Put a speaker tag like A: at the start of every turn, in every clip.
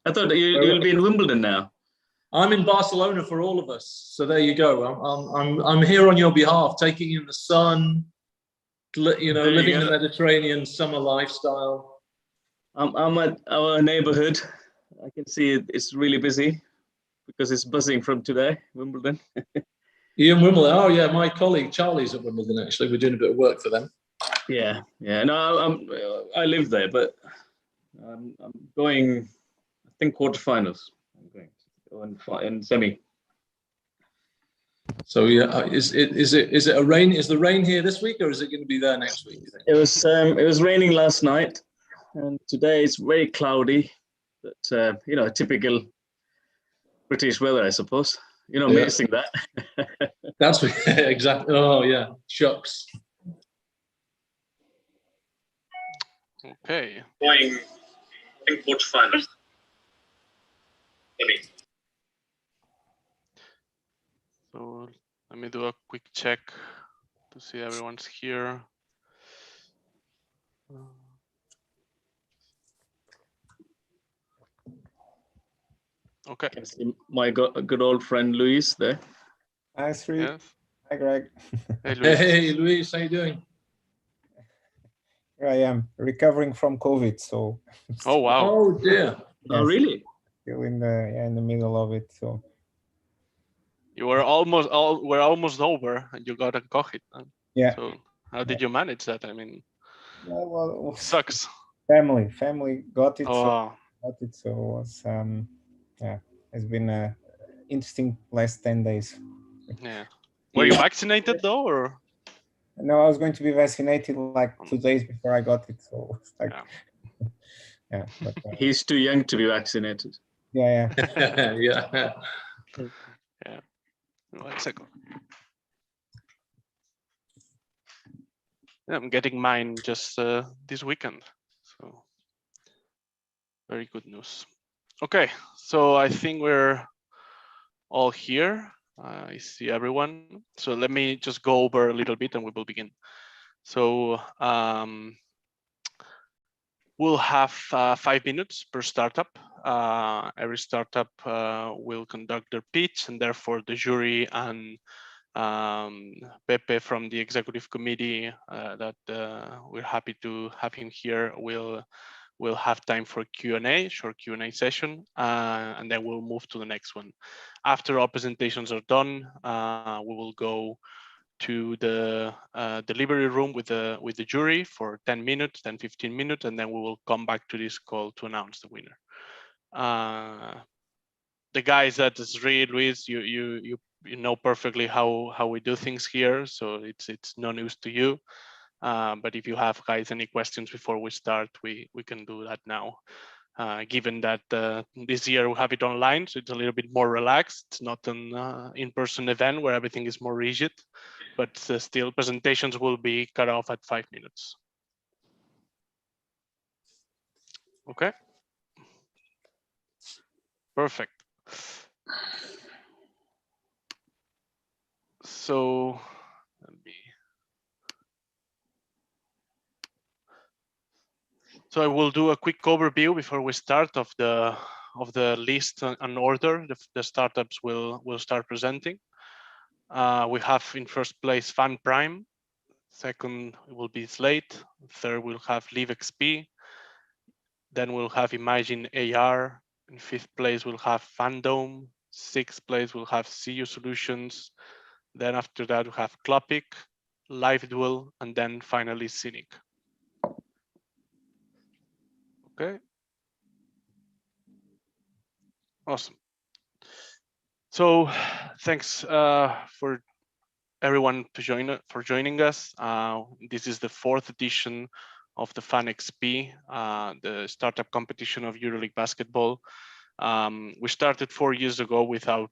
A: I thought you'll be in Wimbledon now.
B: I'm in Barcelona for all of us. So there you go. I'm here on your behalf, taking in the sun, living the Mediterranean summer lifestyle.
A: I'm at our neighborhood. I can see it's really busy because it's buzzing from today, Wimbledon.
B: Ian Wimbledon. Oh yeah, my colleague Charlie's at Wimbledon. Actually, we're doing a bit of work for them.
A: Yeah. No, I live there, but I'm going. I think quarterfinals. I'm going in semi.
B: So yeah, is it a rain? Is the rain here this week, or is it going to be there next week?
A: It was raining last night, and today it's very cloudy. But typical British weather, I suppose. Missing that.
B: That's exactly. Oh yeah, shucks.
C: Okay.
A: Going in quarterfinals.
C: So let me do a quick check to see everyone's here. Okay.
A: I can see my good old friend Luis there.
D: Hi, Sri.
C: Yes.
D: Hi, Greg.
C: Hey, Luis.
B: Hey, Luis, how you doing?
D: Here I am, recovering from COVID, so.
C: Oh wow.
B: Oh dear.
D: Yes,
A: Oh really?
D: still in the middle of it, so.
C: You were almost over, and you got a COVID.
D: Yeah.
C: So how did you manage that? I mean,
D: Yeah, well,
C: sucks.
D: family got it.
C: Oh.
D: So it was yeah, it's been a interesting last 10 days.
C: Yeah. Were you vaccinated though, or?
D: No, I was going to be vaccinated like 2 days before I got it, so it's like, yeah. But,
A: He's too young to be vaccinated.
D: yeah.
B: Yeah.
C: Yeah. 1 second. Yeah, I'm getting mine just this weekend, so very good news. Okay, so I think we're all here. I see everyone. So let me just go over a little bit and we will begin. So we'll have 5 minutes per startup. Every startup will conduct their pitch, and therefore the jury and Pepe from the executive committee that we're happy to have him here will have time for Q&A, short Q&A session, and then we'll move to the next one. After our presentations are done, we will go to the delivery room with the jury for 10 minutes, 15 minutes, and then we will come back to this call to announce the winner. The guys that is really, Luis, you know perfectly how we do things here, so it's no news to you. But if you have, guys, any questions before we start, we can do that now. Given that this year we have it online, so it's a little bit more relaxed. It's not an in-person event where everything is more rigid, but still presentations will be cut off at 5 minutes. Okay. Perfect. So let me. So I will do a quick overview before we start of the list and order the startups will start presenting. We have in first place Fan Prime. Second will be Slate. Third we'll have LiveXP. Then we'll have Imagine AR. In fifth place we'll have Fandom. Sixth place we'll have CU Solutions. Then after that we have Clopic, Live Duel, and then finally Cynic. Okay. Awesome. So thanks for everyone for joining us. This is the 4th edition of the FanXP, the startup competition of EuroLeague Basketball. We started 4 years ago without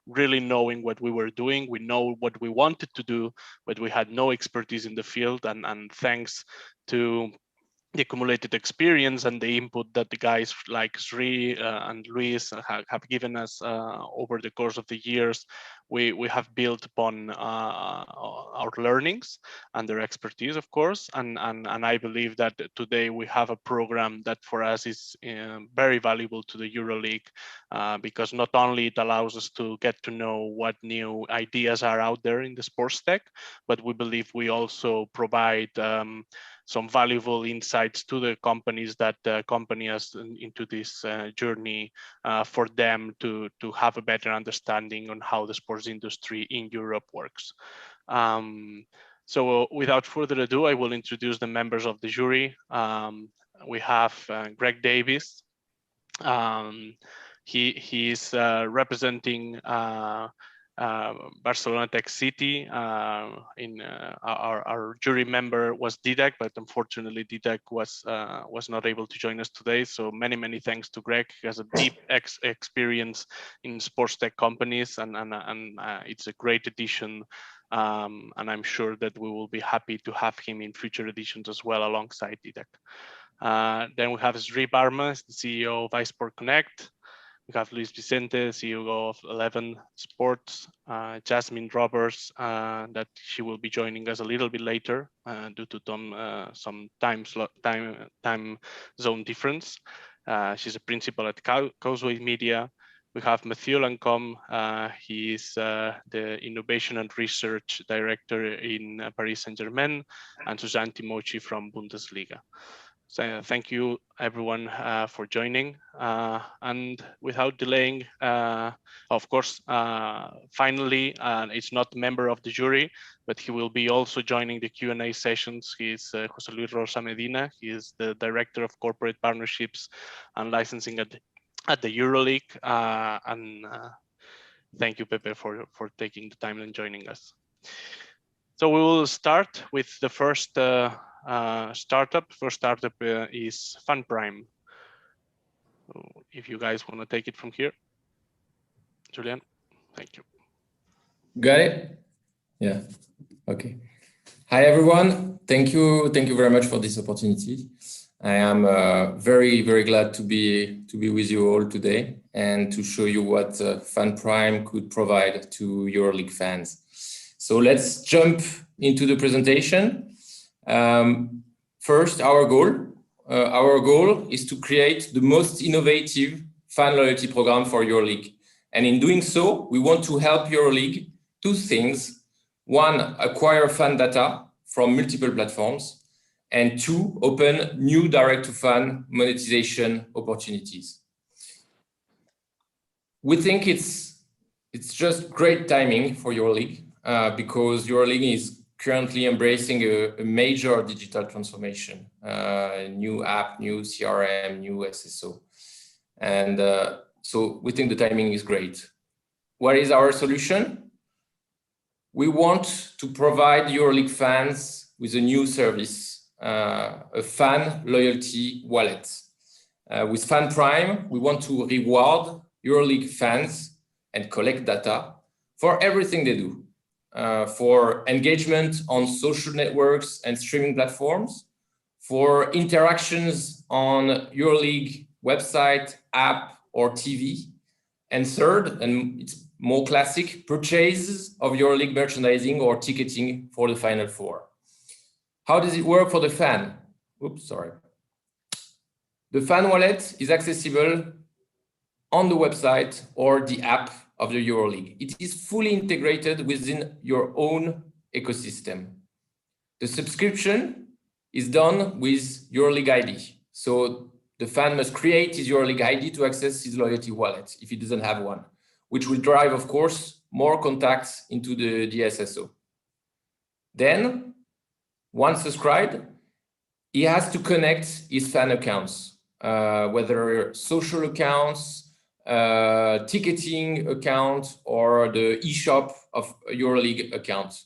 C: really knowing what we were doing. We know what we wanted to do, but we had no expertise in the field. And thanks to the accumulated experience and the input that the guys like Sri and Luis have given us over the course of the years, we have built upon our learnings and their expertise, of course. And I believe that today we have a program that for us is very valuable to the EuroLeague, because not only it allows us to get to know what new ideas are out there in the sports tech, but we believe we also provide some valuable insights to the companies that accompany us into this journey for them to have a better understanding on how the sports industry in Europe works. So without further ado, I will introduce the members of the jury. We have Greg Davis. He is representing Barcelona Tech City. Our jury member was Didac, but unfortunately Didac was not able to join us today. So many thanks to Greg. He has a deep experience in sports tech companies, and it's a great addition. And I'm sure that we will be happy to have him in future editions as well alongside Didac. Then we have Sri Barma, the CEO of iSport Connect. We have Luis Vicente, CEO of 11 Sports, Jasmine Roberts, that she will be joining us a little bit later due to some time zone difference. She's a principal at Causeway Media. We have Mathieu Lancôme. He is the Innovation and Research Director in Paris Saint-Germain, and Suzanne Timoci from Bundesliga. So thank you everyone for joining, and without delaying, of course, finally, it's not a member of the jury, but he will be also joining the Q&A sessions. He's José Luis Rosa Medina. He is the Director of Corporate Partnerships and Licensing at the EuroLeague, and thank you, Pepe, for taking the time and joining us. So we will start with the first startup. First startup is FanPrime. So if you guys want to take it from here, Julian, thank you.
E: Got it? Yeah. Okay. Hi everyone. Thank you very much for this opportunity. I am very glad to be with you all today and to show you what FanPrime could provide to EuroLeague fans. So let's jump into the presentation. First, our goal. Our goal is to create the most innovative fan loyalty program for EuroLeague. And in doing so, we want to help EuroLeague two things. One, acquire fan data from multiple platforms. And two, open new direct-to-fan monetization opportunities. We think it's just great timing for EuroLeague because EuroLeague is currently embracing a major digital transformation, new app, new CRM, new SSO. And so we think the timing is great. What is our solution? We want to provide EuroLeague fans with a new service, a fan loyalty wallet. With FanPrime, we want to reward EuroLeague fans and collect data for everything they do. For engagement on social networks and streaming platforms, for interactions on EuroLeague website, app, or TV, and third, and it's more classic, purchases of EuroLeague merchandising or ticketing for the Final Four. How does it work for the fan? Oops, sorry. The fan wallet is accessible on the website or the app of the EuroLeague. It is fully integrated within your own ecosystem. The subscription is done with EuroLeague ID. So the fan must create his EuroLeague ID to access his loyalty wallet if he doesn't have one, which will drive, of course, more contacts into the SSO. Then, once subscribed, he has to connect his fan accounts, whether social accounts, ticketing account, or the eShop of EuroLeague account.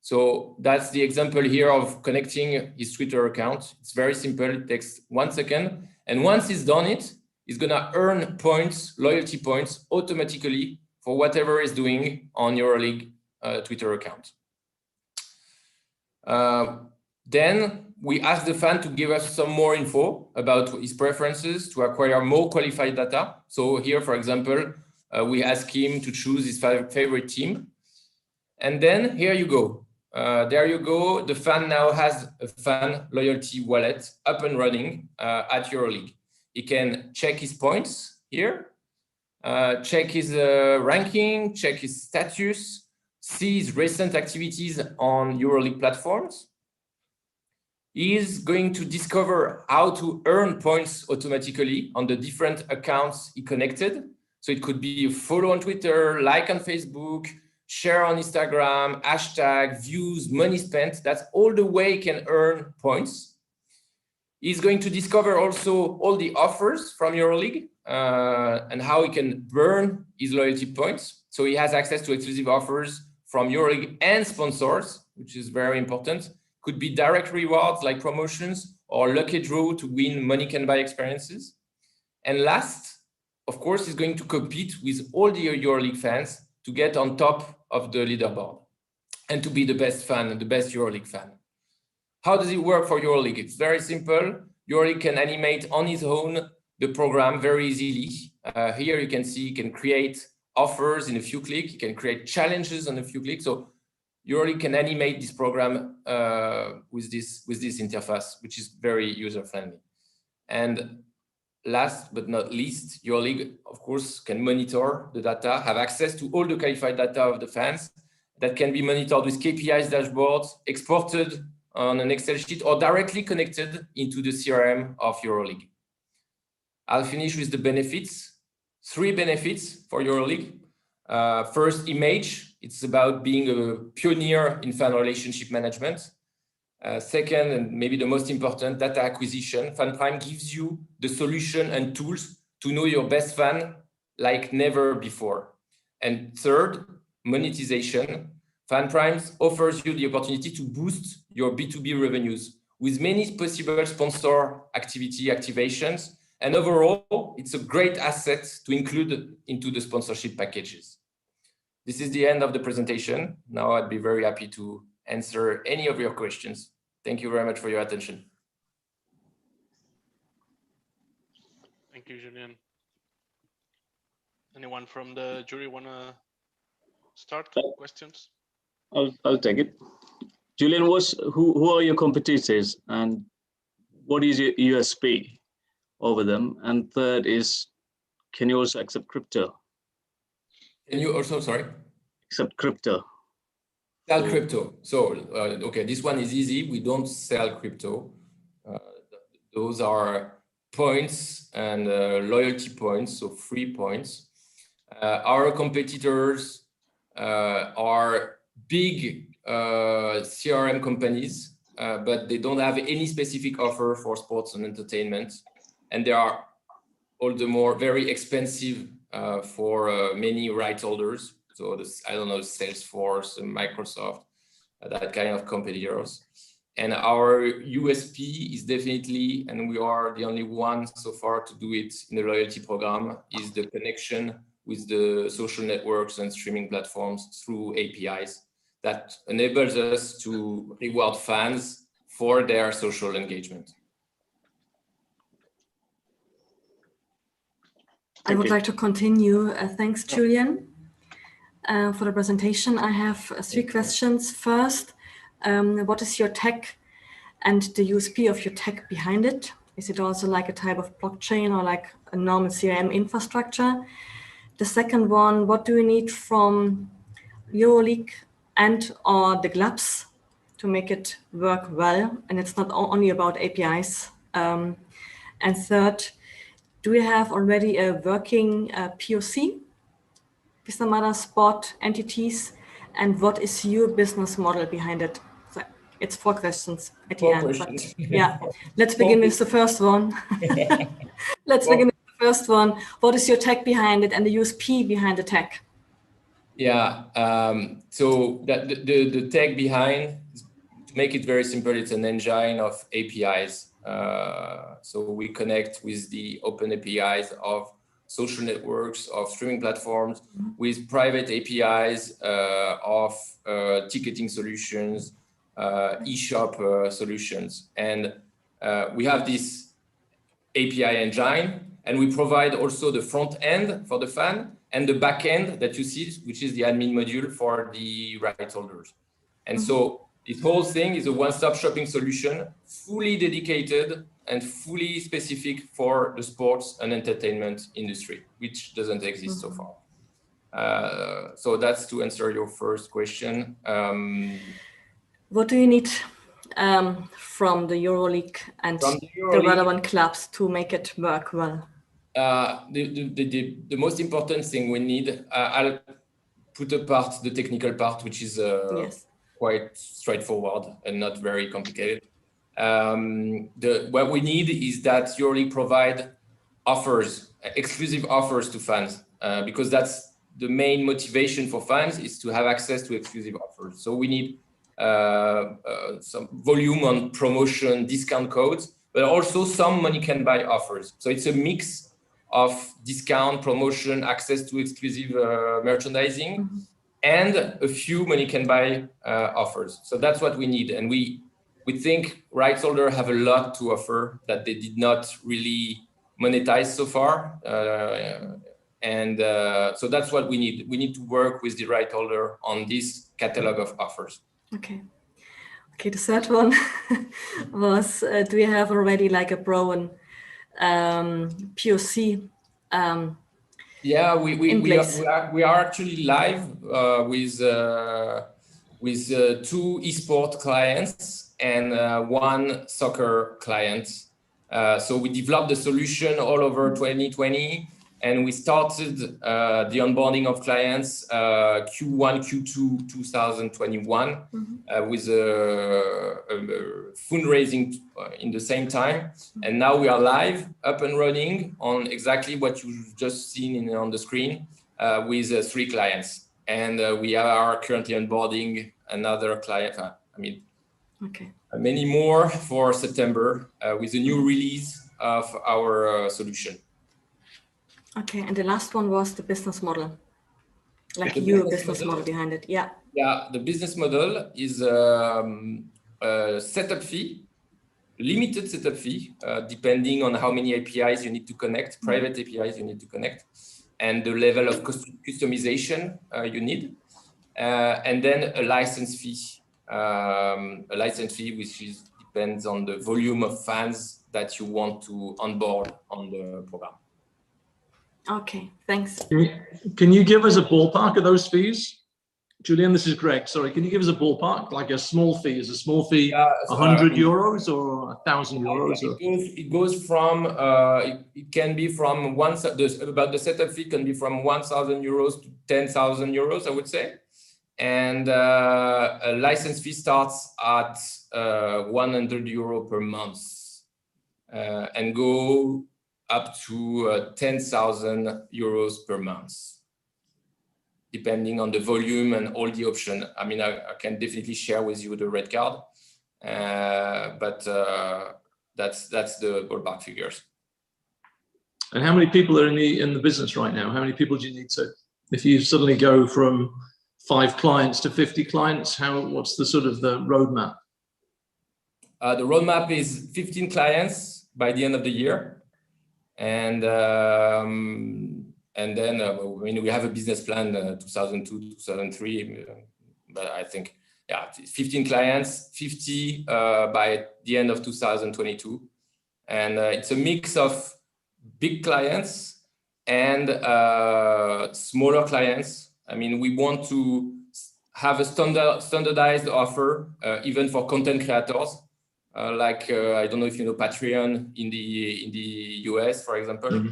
E: So that's the example here of connecting his Twitter account. It's very simple. It takes 1 second. And once he's done it, he's going to earn points, loyalty points, automatically for whatever he's doing on EuroLeague Twitter account. Then we ask the fan to give us some more info about his preferences to acquire more qualified data. So here, for example, we ask him to choose his favorite team. And then here you go. There you go. The fan now has a fan loyalty wallet up and running at EuroLeague. He can check his points here, check his ranking, check his status, see his recent activities on EuroLeague platforms. He is going to discover how to earn points automatically on the different accounts he connected. So it could be a follow on Twitter, like on Facebook, share on Instagram, hashtag, views, money spent. That's all the way he can earn points. He's going to discover also all the offers from EuroLeague and how he can burn his loyalty points. So he has access to exclusive offers from EuroLeague and sponsors, which is very important. Could be direct rewards like promotions or lucky draw to win money can buy experiences. And last, of course, he's going to compete with all the EuroLeague fans to get on top of the leaderboard and to be the best fan, the best EuroLeague fan. How does it work for EuroLeague? It's very simple. EuroLeague can animate on his own the program very easily. Here you can see he can create offers in a few clicks. He can create challenges on a few clicks. So EuroLeague can animate this program with this interface, which is very user-friendly. And last but not least, EuroLeague, of course, can monitor the data, have access to all the qualified data of the fans that can be monitored with KPIs dashboards, exported on an Excel sheet, or directly connected into the CRM of EuroLeague. I'll finish with the benefits. 3 benefits for EuroLeague. First, image. It's about being a pioneer in fan relationship management. Second, and maybe the most important, data acquisition. FanPrime gives you the solution and tools to know your best fan like never before. And third, monetization. FanPrime offers you the opportunity to boost your B2B revenues with many possible sponsor activations. And overall, it's a great asset to include into the sponsorship packages. This is the end of the presentation. Now I'd be very happy to answer any of your questions. Thank you very much for your attention.
C: Thank you, Julien. Anyone from the jury want to start questions?
A: I'll take it. Julien, who are your competitors and what is your USP over them? And third is, can you also accept crypto?
E: Can you also, sorry?
A: Accept crypto.
E: Sell crypto. So, okay, this one is easy. We don't sell crypto. Those are points and loyalty points, so free points. Our competitors are big CRM companies, but they don't have any specific offer for sports and entertainment. And they are all the more very expensive for many rights holders. So I don't know, Salesforce, Microsoft, that kind of competitors. And our USP is definitely, and we are the only one so far to do it in the loyalty program, is the connection with the social networks and streaming platforms through APIs that enables us to reward fans for their social engagement.
F: I would like to continue. Thanks, Julien, for the presentation. I have 3 questions. First, what is your tech and the USP of your tech behind it? Is it also like a type of blockchain or like a normal CRM infrastructure? The second one, what do you need from EuroLeague and or the clubs to make it work well? And it's not only about APIs. And third, do we have already a working POC with some other sport entities? And what is your business model behind it? So it's 4 questions at the end. But yeah, let's begin with the first one. Let's begin with the first one. What is your tech behind it and the USP behind the tech?
E: Yeah, so the tech behind, to make it very simple, it's an engine of APIs. So we connect with the open APIs of social networks, of streaming platforms, with private APIs of ticketing solutions, e-shop solutions. And we have this API engine, and we provide also the front end for the fan and the back end that you see, which is the admin module for the rights holders. And so this whole thing is a one-stop shopping solution, fully dedicated and fully specific for the sports and entertainment industry, which doesn't exist so far. So that's to answer your first question.
F: What do you need from the EuroLeague and the relevant clubs to make it work well?
E: The most important thing we need, I'll put apart the technical part, which is quite straightforward and not very complicated. What we need is that EuroLeague provide offers, exclusive offers to fans, because that's the main motivation for fans, is to have access to exclusive offers. So we need some volume on promotion, discount codes, but also some money can buy offers. So it's a mix of discount, promotion, access to exclusive merchandising, and a few money can buy offers. So that's what we need. And we think rights holders have a lot to offer that they did not really monetize so far. So that's what we need. We need to work with the right holder on this catalog of offers.
F: Okay, the third one was, do you have already like a pro and POC?
E: Yeah, we are actually live with 2 esport clients and 1 soccer client. So we developed the solution all over 2020, and we started the onboarding of clients Q1, Q2 2021 with a fundraising in the same time. And now we are live, up and running on exactly what you've just seen on the screen with 3 clients. And we are currently onboarding another client, many more for September with a new release of our solution.
F: Okay, and the last one was the business model, like your business model behind it. Yeah.
E: Yeah, the business model is a setup fee, limited setup fee, depending on how many APIs you need to connect, private APIs you need to connect, and the level of customization you need, and then a license fee, which depends on the volume of fans that you want to onboard on the program.
F: Okay, thanks.
B: Can you give us a ballpark of those fees? Julian, this is Greg. Sorry, can you give us a ballpark? Like a small fee? Is a small fee 100 euros or 1,000 euros?
E: It goes from, it can be from about the setup fee can be from 1,000 euros to 10,000 euros, I would say. And a license fee starts at 100 euro per month and go up to 10,000 euros per month, depending on the volume and all the options. I mean, I can definitely share with you the red card, but that's the ballpark figures.
B: And how many people are in the business right now? How many people do you need to, if you suddenly go from 5 clients to 50 clients, what's the sort of the roadmap?
E: The roadmap is 15 clients by the end of the year. And then we have a business plan 2002, 2003, but I think 15 clients, 50 by the end of 2022, and it's a mix of big clients and smaller clients. I mean, we want to have a standardized offer even for content creators. I don't know if you know Patreon in the US, for example.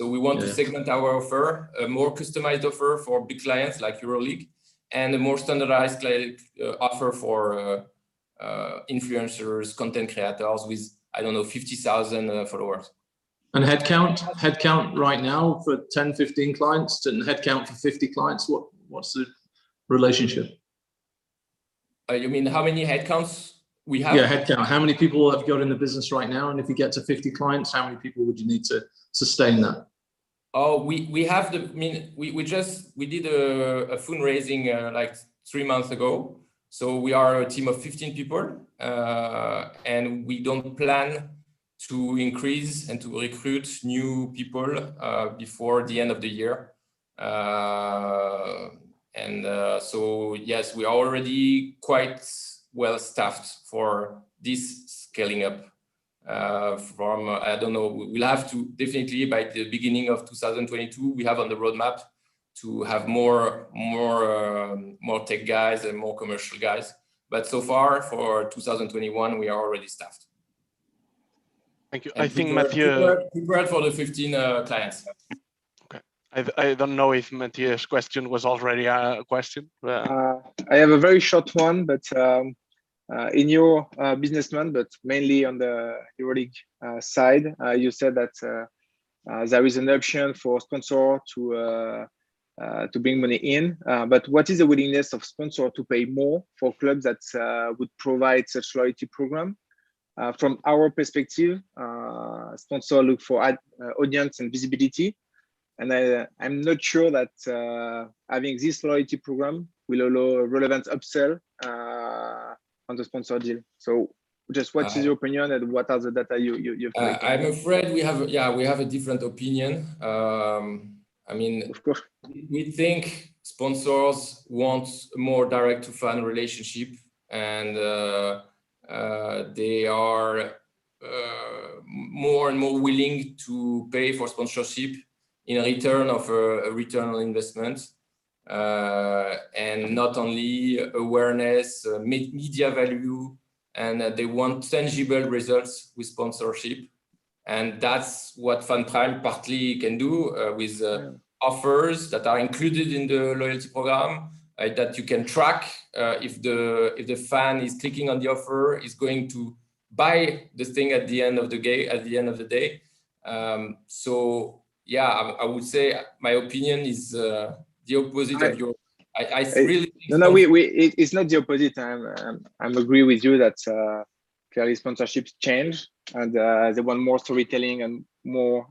E: So we want to segment our offer, a more customized offer for big clients like EuroLeague, and a more standardized offer for influencers, content creators with, 50,000 followers.
B: And headcount right now for 10, 15 clients and headcount for 50 clients, what's the relationship?
E: You mean how many headcounts we have?
B: Yeah, headcount. How many people have got in the business right now? And if you get to 50 clients, how many people would you need to sustain that?
E: Oh, we have we did a fundraising like 3 months ago So we are a team of 15 people, and we don't plan to increase and to recruit new people before the end of the year. So yes, we are already quite well staffed for this scaling up. I don't know, we'll have to definitely by the beginning of 2022, we have on the roadmap to have more tech guys and more commercial guys. But so far for 2021, we are already staffed.
C: Thank you.
E: And
C: I think Mathieu
E: prepared for the 15 clients.
C: Okay. I don't know if Mathieu's question was already a question.
G: I have a very short one, but in your businessman, but mainly on the EuroLeague side, you said that there is an option for sponsor to bring money in, but what is the willingness of sponsor to pay more for clubs that would provide such loyalty program? From our perspective, sponsor look for audience and visibility, and I'm not sure that having this loyalty program will allow a relevant upsell on the sponsor deal. So just what is your opinion and what are the data you've collected?
E: I'm afraid we have a different opinion. I mean,
G: of course,
E: we think sponsors want a more direct to fan relationship, and they are more and more willing to pay for sponsorship in return of a return on investment, and not only awareness, media value, and they want tangible results with sponsorship. And that's what Fan Prime partly can do with offers that are included in the loyalty program, that you can track if the fan is clicking on the offer, is going to buy the thing at the end of the day. So yeah, I would say my opinion is the opposite of your. I really think
G: it's not the opposite. I'm agree with you that clearly sponsorships change, and they want more storytelling and more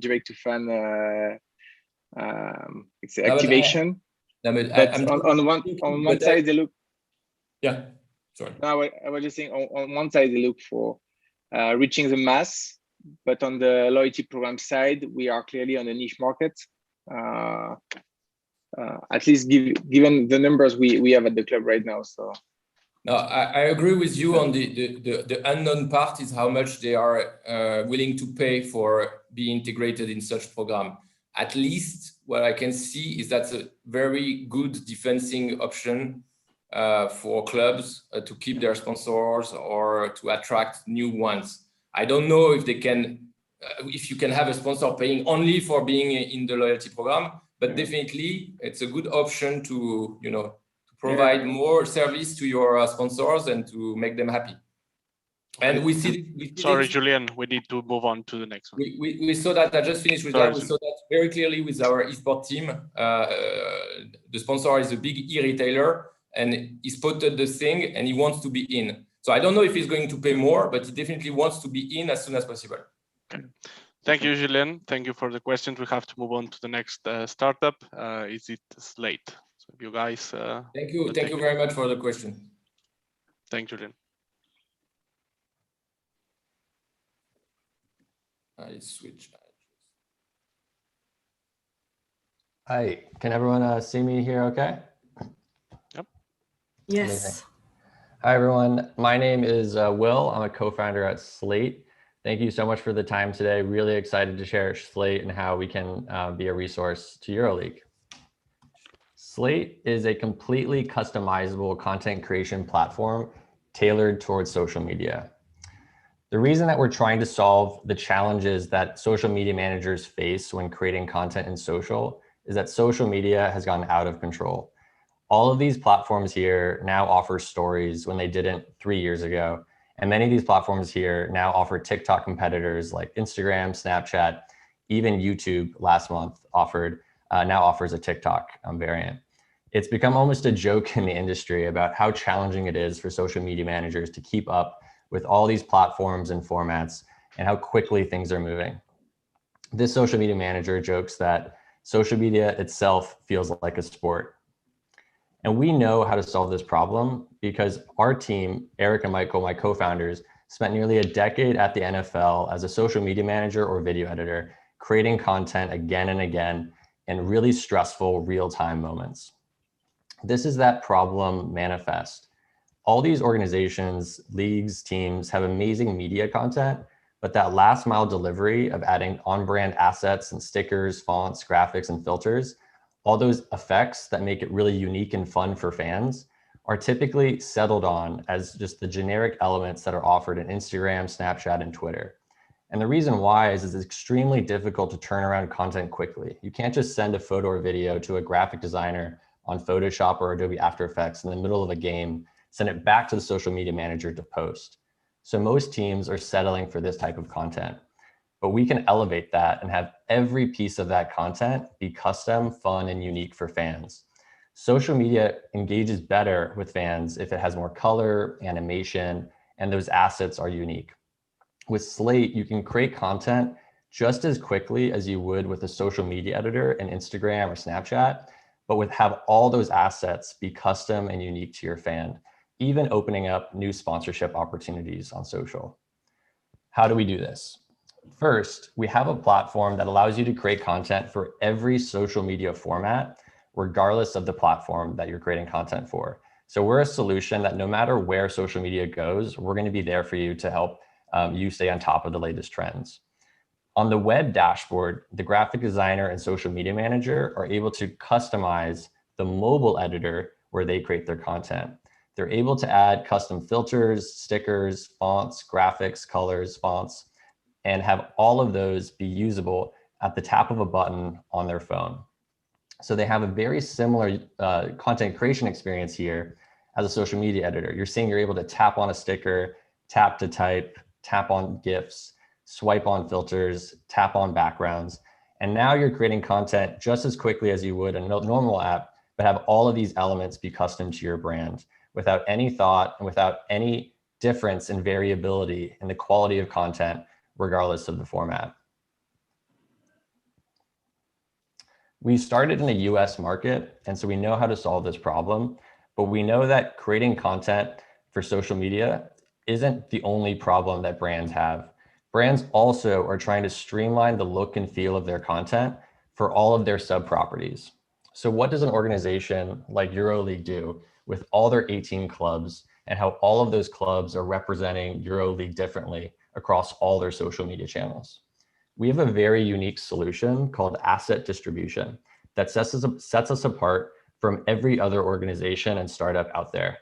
G: direct to fan activation. On one side they look.
E: Yeah, sorry.
G: No, I was just saying on one side they look for reaching the mass, but on the loyalty program side, we are clearly on a niche market. At least given the numbers we have at the club right now. So
E: no, I agree with you on the unknown part is how much they are willing to pay for being integrated in such program. At least what I can see is that's a very good defensing option for clubs to keep their sponsors or to attract new ones. I don't know if they can, if you can have a sponsor paying only for being in the loyalty program, but definitely it's a good option to, to provide more service to your sponsors and to make them happy. And we see.
C: Sorry, Julien, we need to move on to the next one.
E: We saw that. I just finished with that. We saw that very clearly with our esports team. The sponsor is a big e-retailer, and he spotted the thing, and he wants to be in. So I don't know if he's going to pay more, but he definitely wants to be in as soon as possible.
C: Okay. Thank you, Julien. Thank you for the questions. We have to move on to the next startup. Is it Slate? So you guys.
E: Thank you. Thank you very much for the question.
C: Thank you, Julien.
E: I switch.
H: Hi, can everyone see me here okay?
C: Yep.
F: Yes.
H: Amazing. Hi, everyone. My name is Will. I'm a co-founder at Slate. Thank you so much for the time today. Really excited to share Slate and how we can be a resource to EuroLeague. Slate is a completely customizable content creation platform tailored towards social media. The reason that we're trying to solve the challenges that social media managers face when creating content in social is that social media has gone out of control. All of these platforms here now offer stories when they didn't 3 years ago. And many of these platforms here now offer TikTok competitors like Instagram, Snapchat, even YouTube last month now offers a TikTok variant. It's become almost a joke in the industry about how challenging it is for social media managers to keep up with all these platforms and formats and how quickly things are moving. This social media manager jokes that social media itself feels like a sport. And we know how to solve this problem because our team, Eric and Michael, my co-founders, spent nearly a decade at the NFL as a social media manager or video editor, creating content again and again in really stressful real-time moments. This is that problem manifest. All these organizations, leagues, teams have amazing media content, but that last mile delivery of adding on-brand assets and stickers, fonts, graphics, and filters, all those effects that make it really unique and fun for fans are typically settled on as just the generic elements that are offered in Instagram, Snapchat, and Twitter. And the reason why is it's extremely difficult to turn around content quickly. You can't just send a photo or video to a graphic designer on Photoshop or Adobe After Effects in the middle of a game, send it back to the social media manager to post. So most teams are settling for this type of content. But we can elevate that and have every piece of that content be custom, fun, and unique for fans. Social media engages better with fans if it has more color, animation, and those assets are unique. With Slate, you can create content just as quickly as you would with a social media editor in Instagram or Snapchat, but have all those assets be custom and unique to your fan, even opening up new sponsorship opportunities on social. How do we do this? First, we have a platform that allows you to create content for every social media format, regardless of the platform that you're creating content for. So we're a solution that no matter where social media goes, we're going to be there for you to help you stay on top of the latest trends. On the web dashboard, the graphic designer and social media manager are able to customize the mobile editor where they create their content. They're able to add custom filters, stickers, fonts, graphics, colors, fonts, and have all of those be usable at the tap of a button on their phone. So they have a very similar content creation experience here as a social media editor. You're seeing you're able to tap on a sticker, tap to type, tap on GIFs, swipe on filters, tap on backgrounds. And now you're creating content just as quickly as you would in a normal app, but have all of these elements be custom to your brand without any thought and without any difference in variability in the quality of content, regardless of the format. We started in the US market, and so we know how to solve this problem, but we know that creating content for social media isn't the only problem that brands have. Brands also are trying to streamline the look and feel of their content for all of their sub-properties. So what does an organization like EuroLeague do with all their 18 clubs and how all of those clubs are representing EuroLeague differently across all their social media channels? We have a very unique solution called asset distribution that sets us apart from every other organization and startup out there.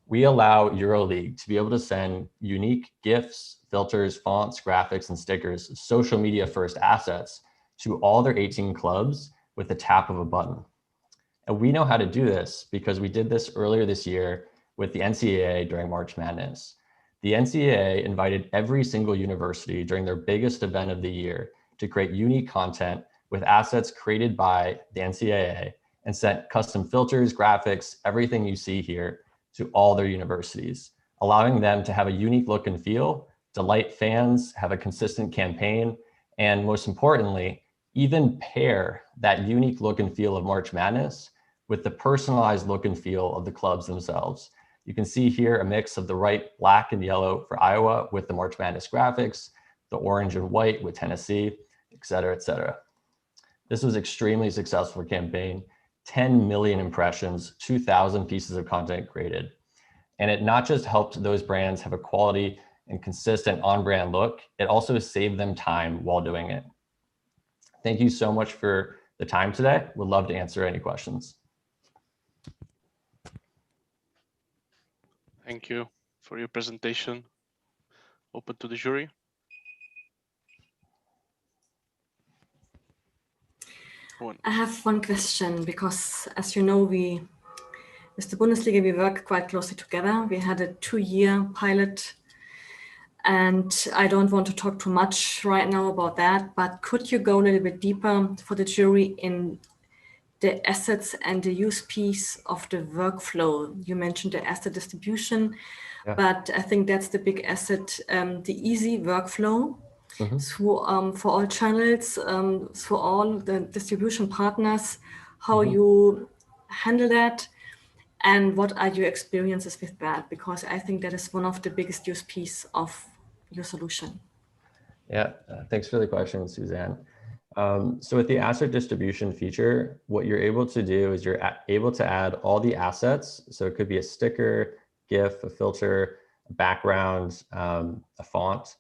H: We allow EuroLeague to be able to send unique GIFs, filters, fonts, graphics, and stickers, social media first assets to all their 18 clubs with the tap of a button. And we know how to do this because we did this earlier this year with the NCAA during March Madness. The NCAA invited every single university during their biggest event of the year to create unique content with assets created by the NCAA and sent custom filters, graphics, everything you see here to all their universities, allowing them to have a unique look and feel, delight fans, have a consistent campaign, and most importantly, even pair that unique look and feel of March Madness with the personalized look and feel of the clubs themselves. You can see here a mix of the right black and yellow for Iowa with the March Madness graphics, the orange and white with Tennessee, et cetera, et cetera. This was extremely successful campaign, 10 million impressions, 2,000 pieces of content created. And it not just helped those brands have a quality and consistent on-brand look, it also saved them time while doing it. Thank you so much for the time today. Would love to answer any questions.
C: Thank you for your presentation. Open to the jury.
F: I have one question because, as you know, with the Bundesliga, we work quite closely together. We had a 2-year pilot, and I don't want to talk too much right now about that, but could you go a little bit deeper for the jury in the assets and the use piece of the workflow? You mentioned the asset distribution, but I think that's the big asset, the easy workflow through, for all channels, through all the distribution partners, how you handle that. And what are your experiences with that? Because I think that is one of the biggest USPs of your solution.
H: Yeah, thanks for the question, Suzanne. So with the asset distribution feature, what you're able to do is you're able to add all the assets. So it could be a sticker, GIF, a filter, a background, a font,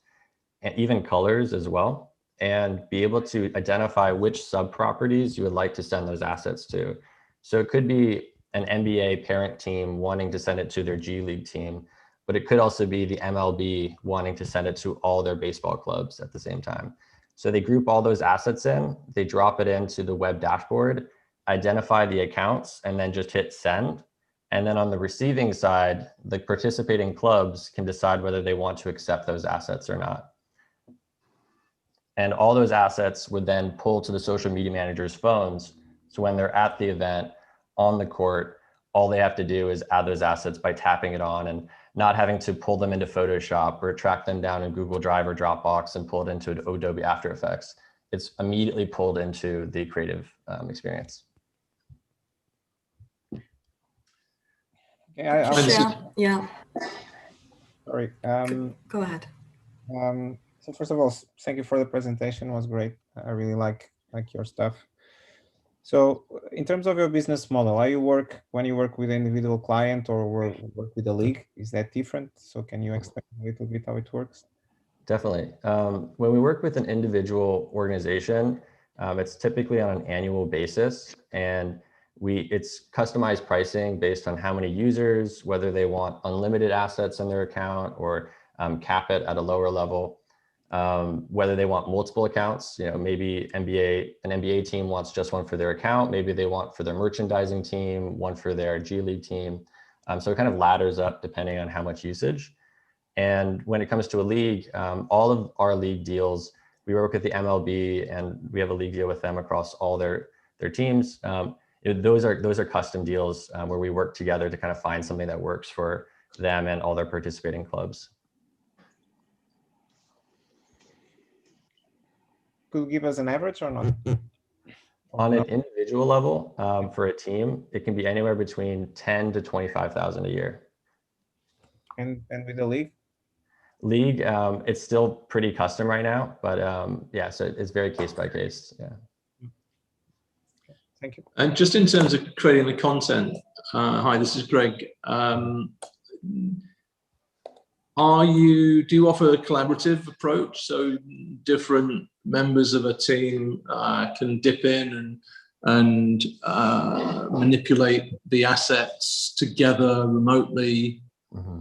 H: and even colors as well, and be able to identify which sub-properties you would like to send those assets to. So it could be an NBA parent team wanting to send it to their G League team, but it could also be the MLB wanting to send it to all their baseball clubs at the same time. So they group all those assets in, they drop it into the web dashboard, identify the accounts, and then just hit send. And then on the receiving side, the participating clubs can decide whether they want to accept those assets or not. And all those assets would then pull to the social media manager's phones. So when they're at the event on the court, all they have to do is add those assets by tapping it on and not having to pull them into Photoshop or track them down in Google Drive or Dropbox and pull it into Adobe After Effects. It's immediately pulled into the creative experience.
F: Yeah.
D: Sorry.
F: Go ahead.
D: So first of all, thank you for the presentation. It was great. I really like your stuff. So in terms of your business model, when you work with an individual client or work with a league, is that different? So can you explain a little bit how it works?
H: Definitely. When we work with an individual organization, it's typically on an annual basis, and it's customized pricing based on how many users, whether they want unlimited assets in their account or cap it at a lower level. Whether they want multiple accounts, maybe an NBA team wants just one for their account. Maybe they want for their merchandising team, one for their G League team. So it kind of ladders up depending on how much usage. And when it comes to a league, all of our league deals, we work with the MLB and we have a league deal with them across all their teams. Those are custom deals where we work together to kind of find something that works for them and all their participating clubs.
D: Could you give us an average or not?
H: On an individual level, for a team, it can be anywhere between 10 to 25,000 a year.
D: And with the league?
H: League, it's still pretty custom right now, but yeah, so it's very case by case. Yeah.
D: Thank you.
B: And just in terms of creating the content, hi, this is Greg. Do you offer a collaborative approach? So different members of a team can dip in and manipulate the assets together remotely?
H: Mm-hmm.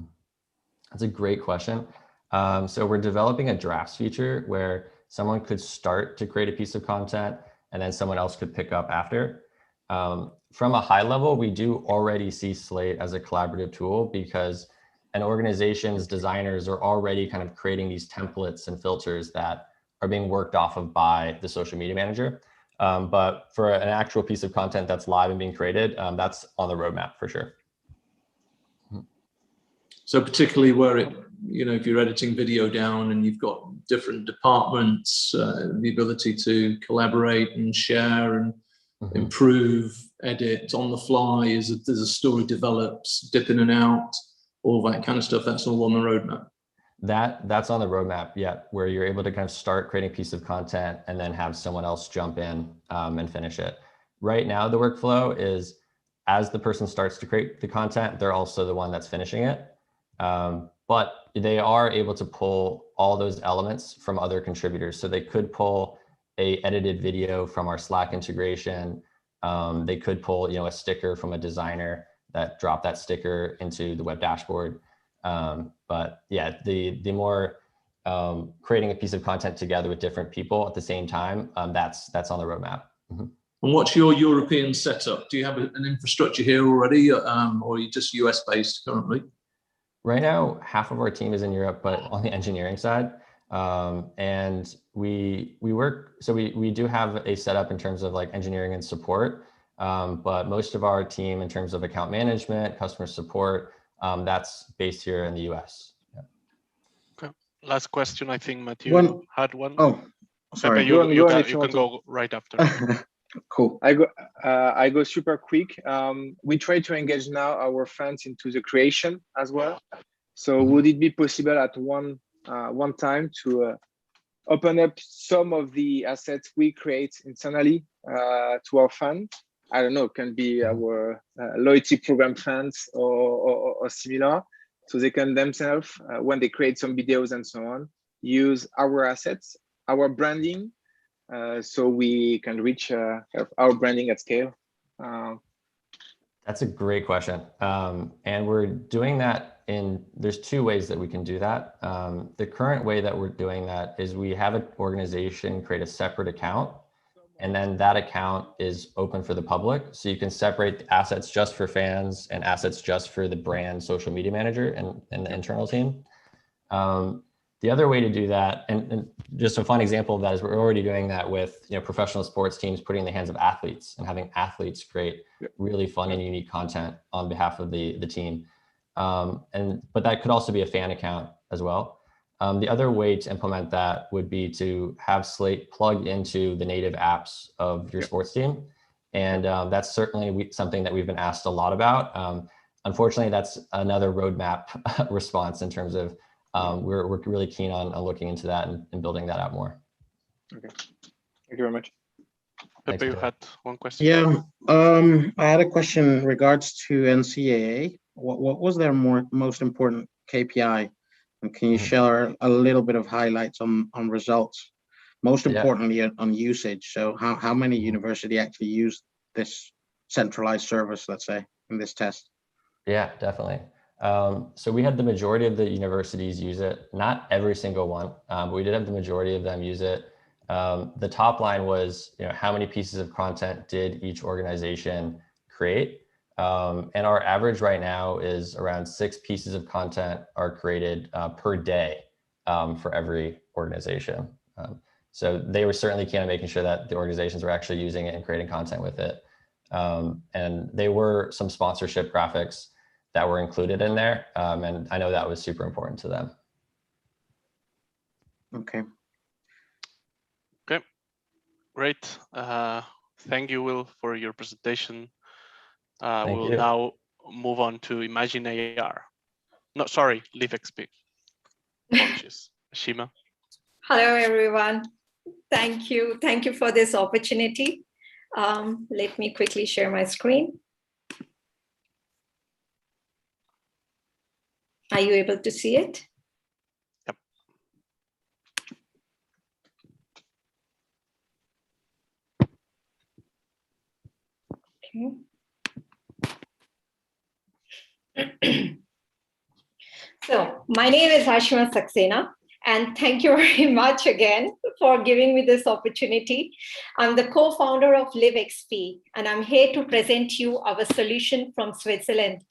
H: That's a great question. So we're developing a drafts feature where someone could start to create a piece of content and then someone else could pick up after. From a high level, we do already see Slate as a collaborative tool because an organization's designers are already kind of creating these templates and filters that are being worked off of by the social media manager. But for an actual piece of content that's live and being created, that's on the roadmap for sure.
B: So particularly where if you're editing video down and you've got different departments, the ability to collaborate and share and improve, edit on the fly as a story develops, dip in and out, all that kind of stuff, that's all on the roadmap.
H: That's on the roadmap, yeah, where you're able to kind of start creating a piece of content and then have someone else jump in and finish it. Right now, the workflow is as the person starts to create the content, they're also the one that's finishing it. But they are able to pull all those elements from other contributors. So they could pull a edited video from our Slack integration. They could pull, a sticker from a designer that drop that sticker into the web dashboard. But yeah, the more creating a piece of content together with different people at the same time, that's on the roadmap. Mm-hmm.
B: And what's your European setup? Do you have an infrastructure here already, or are you just US based currently?
H: Right now, half of our team is in Europe, but on the engineering side. And we work, so we do have a setup in terms of like engineering and support. But most of our team in terms of account management, customer support, that's based here in the US. Yeah.
C: Okay. Last question, I think Matthew had one.
I: Oh, sorry.
C: Pepe, you can go right after.
G: Cool. I go super quick. We try to engage now our fans into the creation as well. So would it be possible at one time to open up some of the assets we create internally to our fans? I don't know, can be our loyalty program fans or similar. So they can themselves, when they create some videos and so on, use our assets, our branding, so we can reach our branding at scale.
H: That's a great question. And we're doing that there's two ways that we can do that. The current way that we're doing that is we have an organization create a separate account, and then that account is open for the public. So you can separate the assets just for fans and assets just for the brand social media manager and the internal team. The other way to do that, and just a fun example of that, is we're already doing that with professional sports teams, putting in the hands of athletes and having athletes create really fun and unique content on behalf of the team. But that could also be a fan account as well. The other way to implement that would be to have Slate plugged into the native apps of your sports team. And that's certainly something that we've been asked a lot about. Unfortunately, that's another roadmap response in terms of we're really keen on looking into that and building that out more.
G: Okay, thank you very much.
C: Pepe, you had one question.
I: Yeah, I had a question in regards to NCAA. What was their most important KPI? And can you share a little bit of highlights on results? Most importantly, on usage. So how many universities actually use this centralized service, let's say, in this test?
H: Yeah, definitely. So we had the majority of the universities use it, not every single one, but we did have the majority of them use it. The top line was, how many pieces of content did each organization create? And our average right now is around 6 pieces of content are created per day for every organization. So they were certainly keen on making sure that the organizations were actually using it and creating content with it. And there were some sponsorship graphics that were included in there. And I know that was super important to them.
I: Okay.
C: Okay, great. Thank you, Will, for your presentation. We'll now move on to Imagine AR. No, sorry, LiveXP. Apologies. Shima.
J: Hello, everyone. Thank you. Thank you for this opportunity. Let me quickly share my screen. Are you able to see it?
C: Yep.
J: Okay. So my name is Hashima Saxena, and thank you very much again for giving me this opportunity. I'm the co-founder of LiveXP, and I'm here to present you our solution from Switzerland.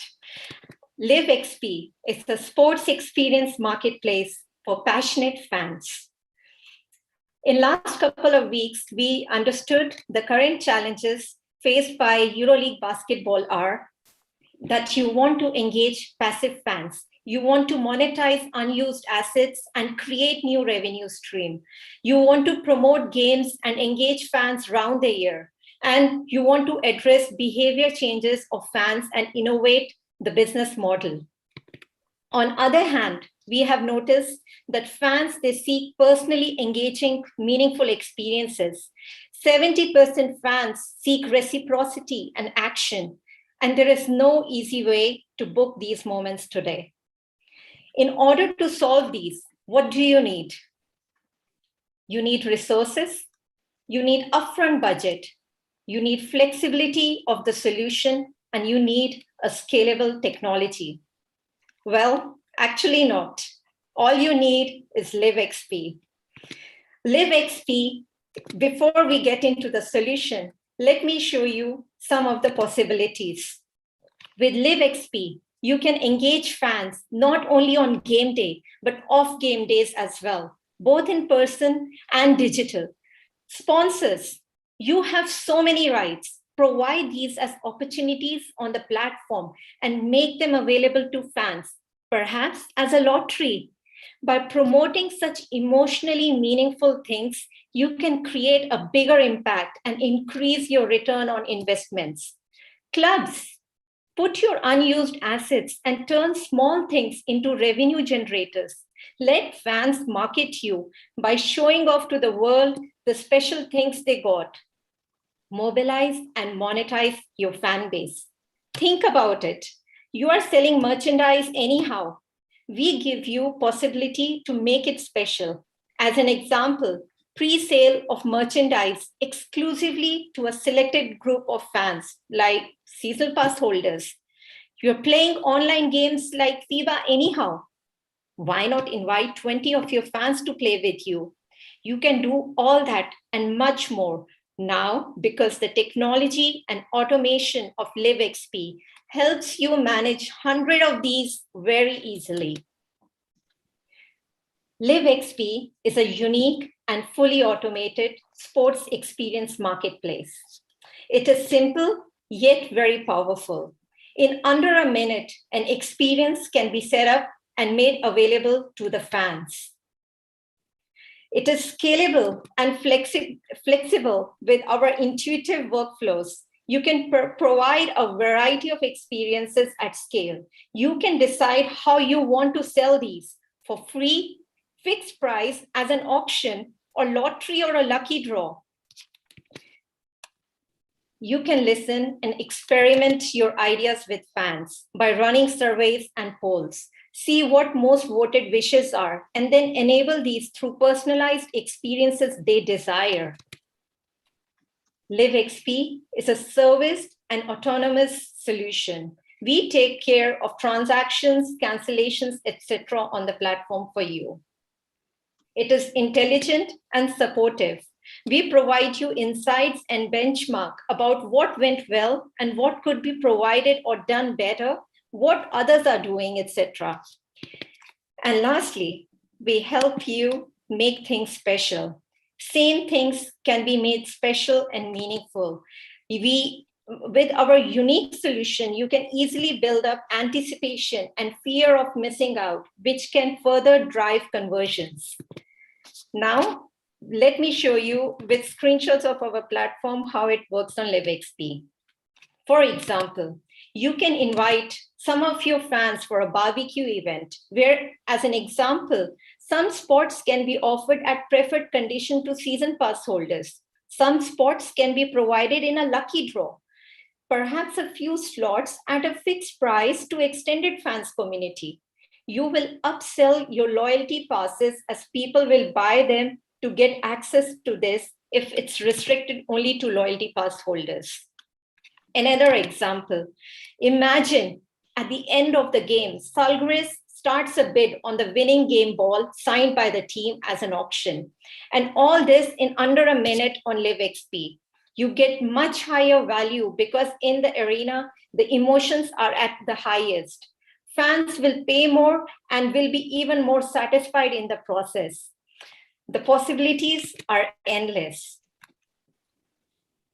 J: LiveXP is the sports experience marketplace for passionate fans. In last couple of weeks, we understood the current challenges faced by EuroLeague Basketball are that you want to engage passive fans. You want to monetize unused assets and create new revenue stream. You want to promote games and engage fans round the year. And you want to address behavior changes of fans and innovate the business model. On other hand, we have noticed that fans, they seek personally engaging, meaningful experiences. 70% fans seek reciprocity and action, and there is no easy way to book these moments today. In order to solve these, what do you need? You need resources, you need upfront budget, you need flexibility of the solution, and you need a scalable technology. Well, actually not. All you need is LiveXP. LiveXP, before we get into the solution, let me show you some of the possibilities. With LiveXP, you can engage fans not only on game day, but off game days as well, both in person and digital. Sponsors, you have so many rights. Provide these as opportunities on the platform and make them available to fans, perhaps as a lottery. By promoting such emotionally meaningful things, you can create a bigger impact and increase your return on investments. Clubs, put your unused assets and turn small things into revenue generators. Let fans market you by showing off to the world the special things they got. Mobilize and monetize your fan base. Think about it. You are selling merchandise anyhow. We give you possibility to make it special. As an example, pre-sale of merchandise exclusively to a selected group of fans, like season pass holders. You're playing online games like FIBA anyhow. Why not invite 20 of your fans to play with you? You can do all that and much more now because the technology and automation of LiveXP helps you manage 100 of these very easily. LiveXP is a unique and fully automated sports experience marketplace. It is simple, yet very powerful. In under a minute, an experience can be set up and made available to the fans. It is scalable and flexible with our intuitive workflows. You can provide a variety of experiences at scale. You can decide how you want to sell these for free, fixed price as an auction, or lottery or a lucky draw. You can listen and experiment your ideas with fans by running surveys and polls. See what most voted wishes are, and then enable these through personalized experiences they desire. LiveXP is a serviced and autonomous solution. We take care of transactions, cancellations, etc. on the platform for you. It is intelligent and supportive. We provide you insights and benchmark about what went well and what could be provided or done better, what others are doing, etc. And lastly, we help you make things special. Same things can be made special and meaningful. With our unique solution, you can easily build up anticipation and fear of missing out, which can further drive conversions. Now, let me show you with screenshots of our platform how it works on LiveXP. For example, you can invite some of your fans for a barbecue event where, as an example, some spots can be offered at preferred condition to season pass holders. Some spots can be provided in a lucky draw. Perhaps a few slots at a fixed price to extended fans community. You will upsell your loyalty passes as people will buy them to get access to this if it's restricted only to loyalty pass holders. Another example, imagine at the end of the game, Salguiris starts a bid on the winning game ball signed by the team as an auction. And all this in under a minute on LiveXP. You get much higher value because in the arena, the emotions are at the highest. Fans will pay more and will be even more satisfied in the process. The possibilities are endless.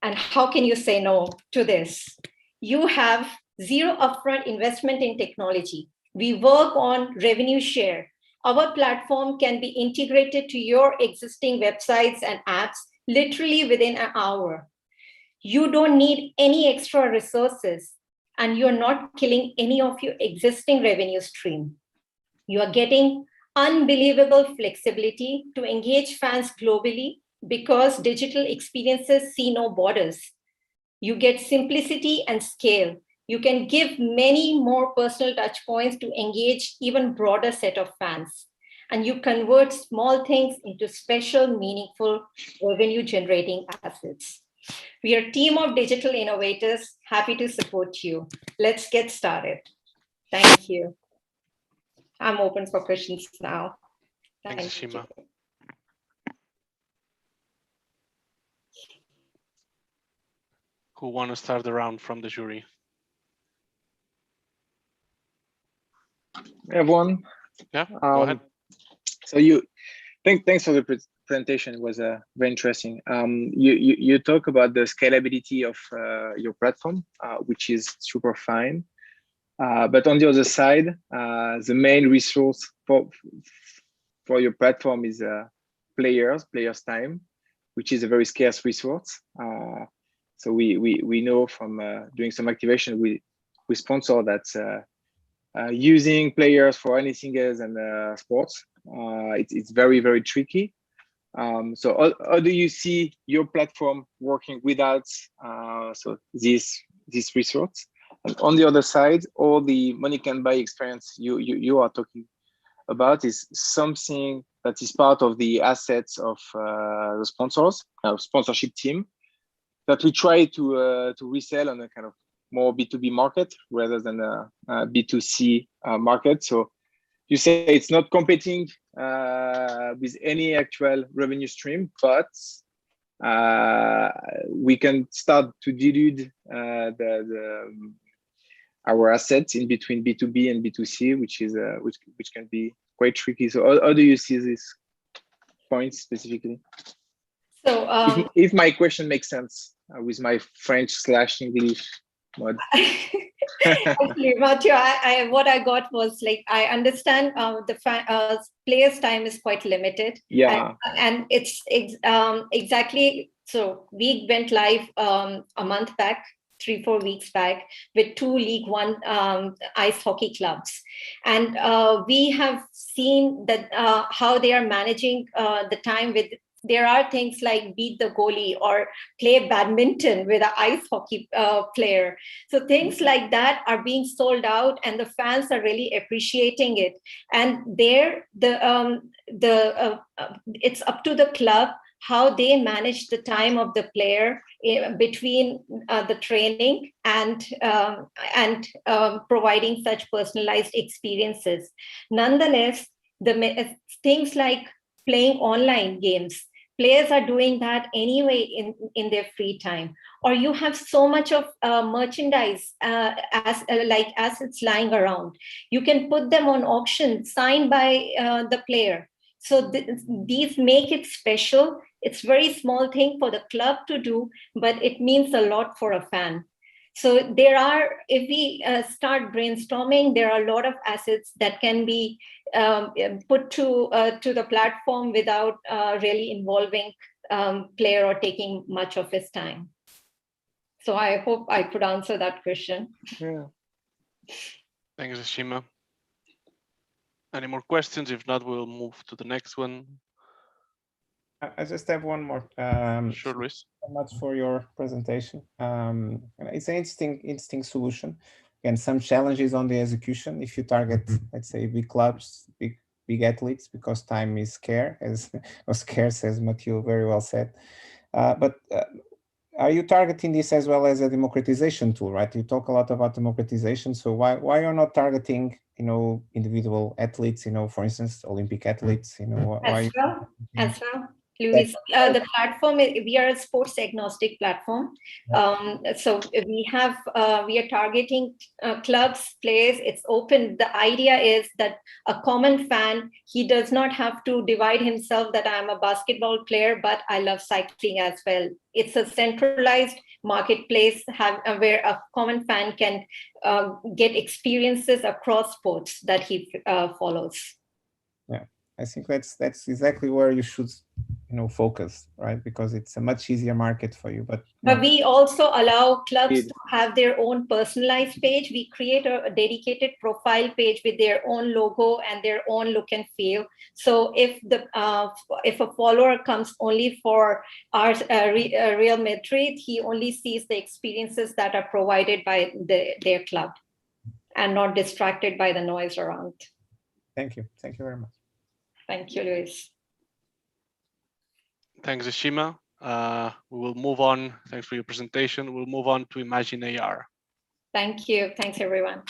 J: And how can you say no to this? You have zero upfront investment in technology. We work on revenue share. Our platform can be integrated to your existing websites and apps literally within an hour. You don't need any extra resources, and you're not killing any of your existing revenue stream. You are getting unbelievable flexibility to engage fans globally because digital experiences see no borders. You get simplicity and scale. You can give many more personal touch points to engage even broader set of fans. And you convert small things into special, meaningful revenue generating assets. We are a team of digital innovators, happy to support you. Let's get started. Thank you. I'm open for questions now.
C: Thanks, Shima. Who want to start the round from the jury?
G: Everyone.
C: Yeah, go ahead.
G: So thanks for the presentation. It was very interesting. You talk about the scalability of your platform, which is super fine. But on the other side, the main resource for your platform is players time, which is a very scarce resource. So we know from doing some activation we sponsor that using players for anything else than sports, it's very, very tricky. So how do you see your platform working without so this resource? And on the other side, all the money can buy experience you are talking about is something that is part of the assets of the sponsors, sponsorship team, that we try to resell on a kind of more B2B market rather than a B2C market. So you say it's not competing with any actual revenue stream, but we can start to dilute our assets in between B2B and B2C, which is which can be quite tricky. So how do you see this point specifically? So if my question makes sense with my French/English mod.
J: Actually, Mathieu, what I got was like, I understand the players' time is quite limited.
G: Yeah.
J: And it's exactly, so we went live a month back, 3-4 weeks back, with 2 League One ice hockey clubs. And we have seen that how they are managing the time with, there are things like beat the goalie or play badminton with an ice hockey player. So things like that are being sold out, and the fans are really appreciating it. And there, it's up to the club how they manage the time of the player between the training and providing such personalized experiences. Nonetheless, the things like playing online games, players are doing that anyway in their free time. Or you have so much of merchandise as assets lying around. You can put them on auction, signed by the player. So these make it special. It's very small thing for the club to do, but it means a lot for a fan. So there are, if we start brainstorming, there are a lot of assets that can be put to the platform without really involving player or taking much of his time. So I hope I could answer that question.
G: Yeah.
C: Thanks, Ashima. Any more questions? If not, we'll move to the next one.
D: I just have one more.
C: Sure, Luis.
D: Thank you so much for your presentation. It's an interesting solution. Again, some challenges on the execution. If you target, let's say, big clubs, big athletes, because time is scarce, as Mathieu very well said. But are you targeting this as well as a democratization tool, right? You talk a lot about democratization. So why you're not targeting, individual athletes, for instance, Olympic athletes,
J: As well. Luis, the platform, we are a sports agnostic platform. So we are targeting clubs, players, it's open. The idea is that a common fan, he does not have to divide himself that I'm a basketball player, but I love cycling as well. It's a centralized marketplace where a common fan can get experiences across sports that he follows.
D: Yeah, I think that's exactly where you should focus, right? Because it's a much easier market for you. But
J: we also allow clubs to have their own personalized page. We create a dedicated profile page with their own logo and their own look and feel. So if a follower comes only for our Real Madrid, he only sees the experiences that are provided by their club and not distracted by the noise around.
D: Thank you very much.
J: Thank you, Luis.
C: Thanks, Ashima. We will move on. Thanks for your presentation. We'll move on to Imagine AR.
J: Thank you. Thanks, everyone.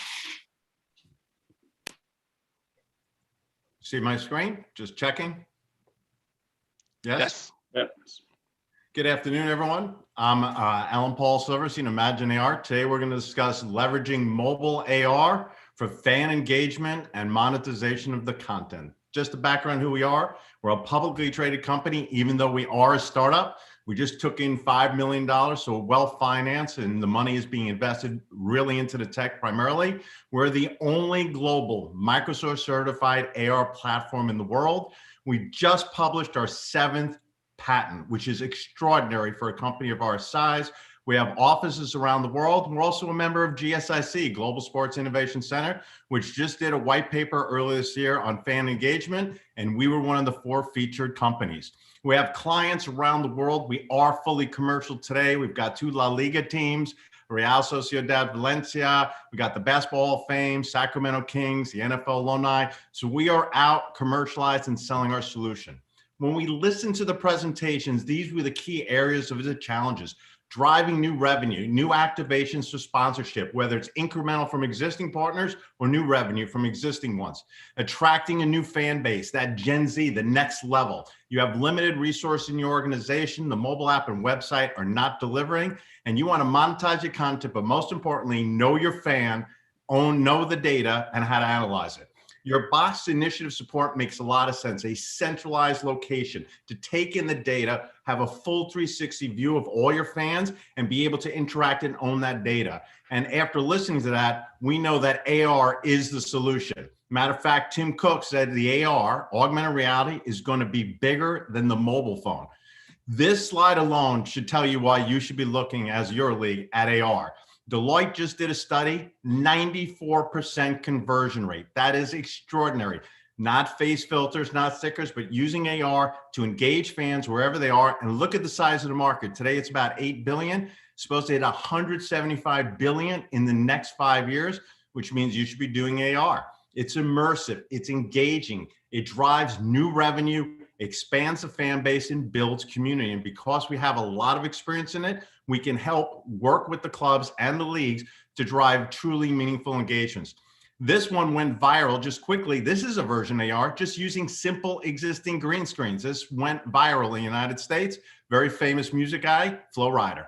K: See my screen? Just checking. Yes?
A: Yes.
K: Good afternoon, everyone. I'm Alan Paul Silverstein, Imagine AR. Today, we're going to discuss leveraging mobile AR for fan engagement and monetization of the content. Just the background who we are. We're a publicly traded company, even though we are a startup. We just took in $5 million, so we're well-financed, and the money is being invested really into the tech primarily. We're the only global Microsoft certified AR platform in the world. We just published our 7th patent, which is extraordinary for a company of our size. We have offices around the world. We're also a member of GSIC, Global Sports Innovation Center, which just did a white paper earlier this year on fan engagement, and we were one of the 4 featured companies. We have clients around the world. We are fully commercial today. We've got 2 La Liga teams, Real Sociedad Valencia. We got the Basketball Hall of Fame, Sacramento Kings, the NFL alumni. So we are out commercialized and selling our solution. When we listen to the presentations, these were the key areas of the challenges. Driving new revenue, new activations for sponsorship, whether it's incremental from existing partners or new revenue from existing ones. Attracting a new fan base, that Gen Z, the next level. You have limited resource in your organization, the mobile app and website are not delivering, and you want to monetize your content, but most importantly, know your fan, know the data, and how to analyze it. Your box initiative support makes a lot of sense. A centralized location to take in the data, have a full 360 view of all your fans, and be able to interact and own that data. And after listening to that, we know that AR is the solution. Matter of fact, Tim Cook said the AR, augmented reality, is going to be bigger than the mobile phone. This slide alone should tell you why you should be looking as EuroLeague at AR. Deloitte just did a study, 94% conversion rate. That is extraordinary. Not face filters, not stickers, but using AR to engage fans wherever they are. And look at the size of the market. Today, it's about 8 billion. It's supposed to hit 175 billion in the next 5 years, which means you should be doing AR. It's immersive, it's engaging, it drives new revenue, expands the fan base, and builds community. And because we have a lot of experience in it, we can help work with the clubs and the leagues to drive truly meaningful engagements. This one went viral just quickly. This is a version AR, just using simple existing green screens. This went viral in the United States. Very famous music guy, Flo Rida.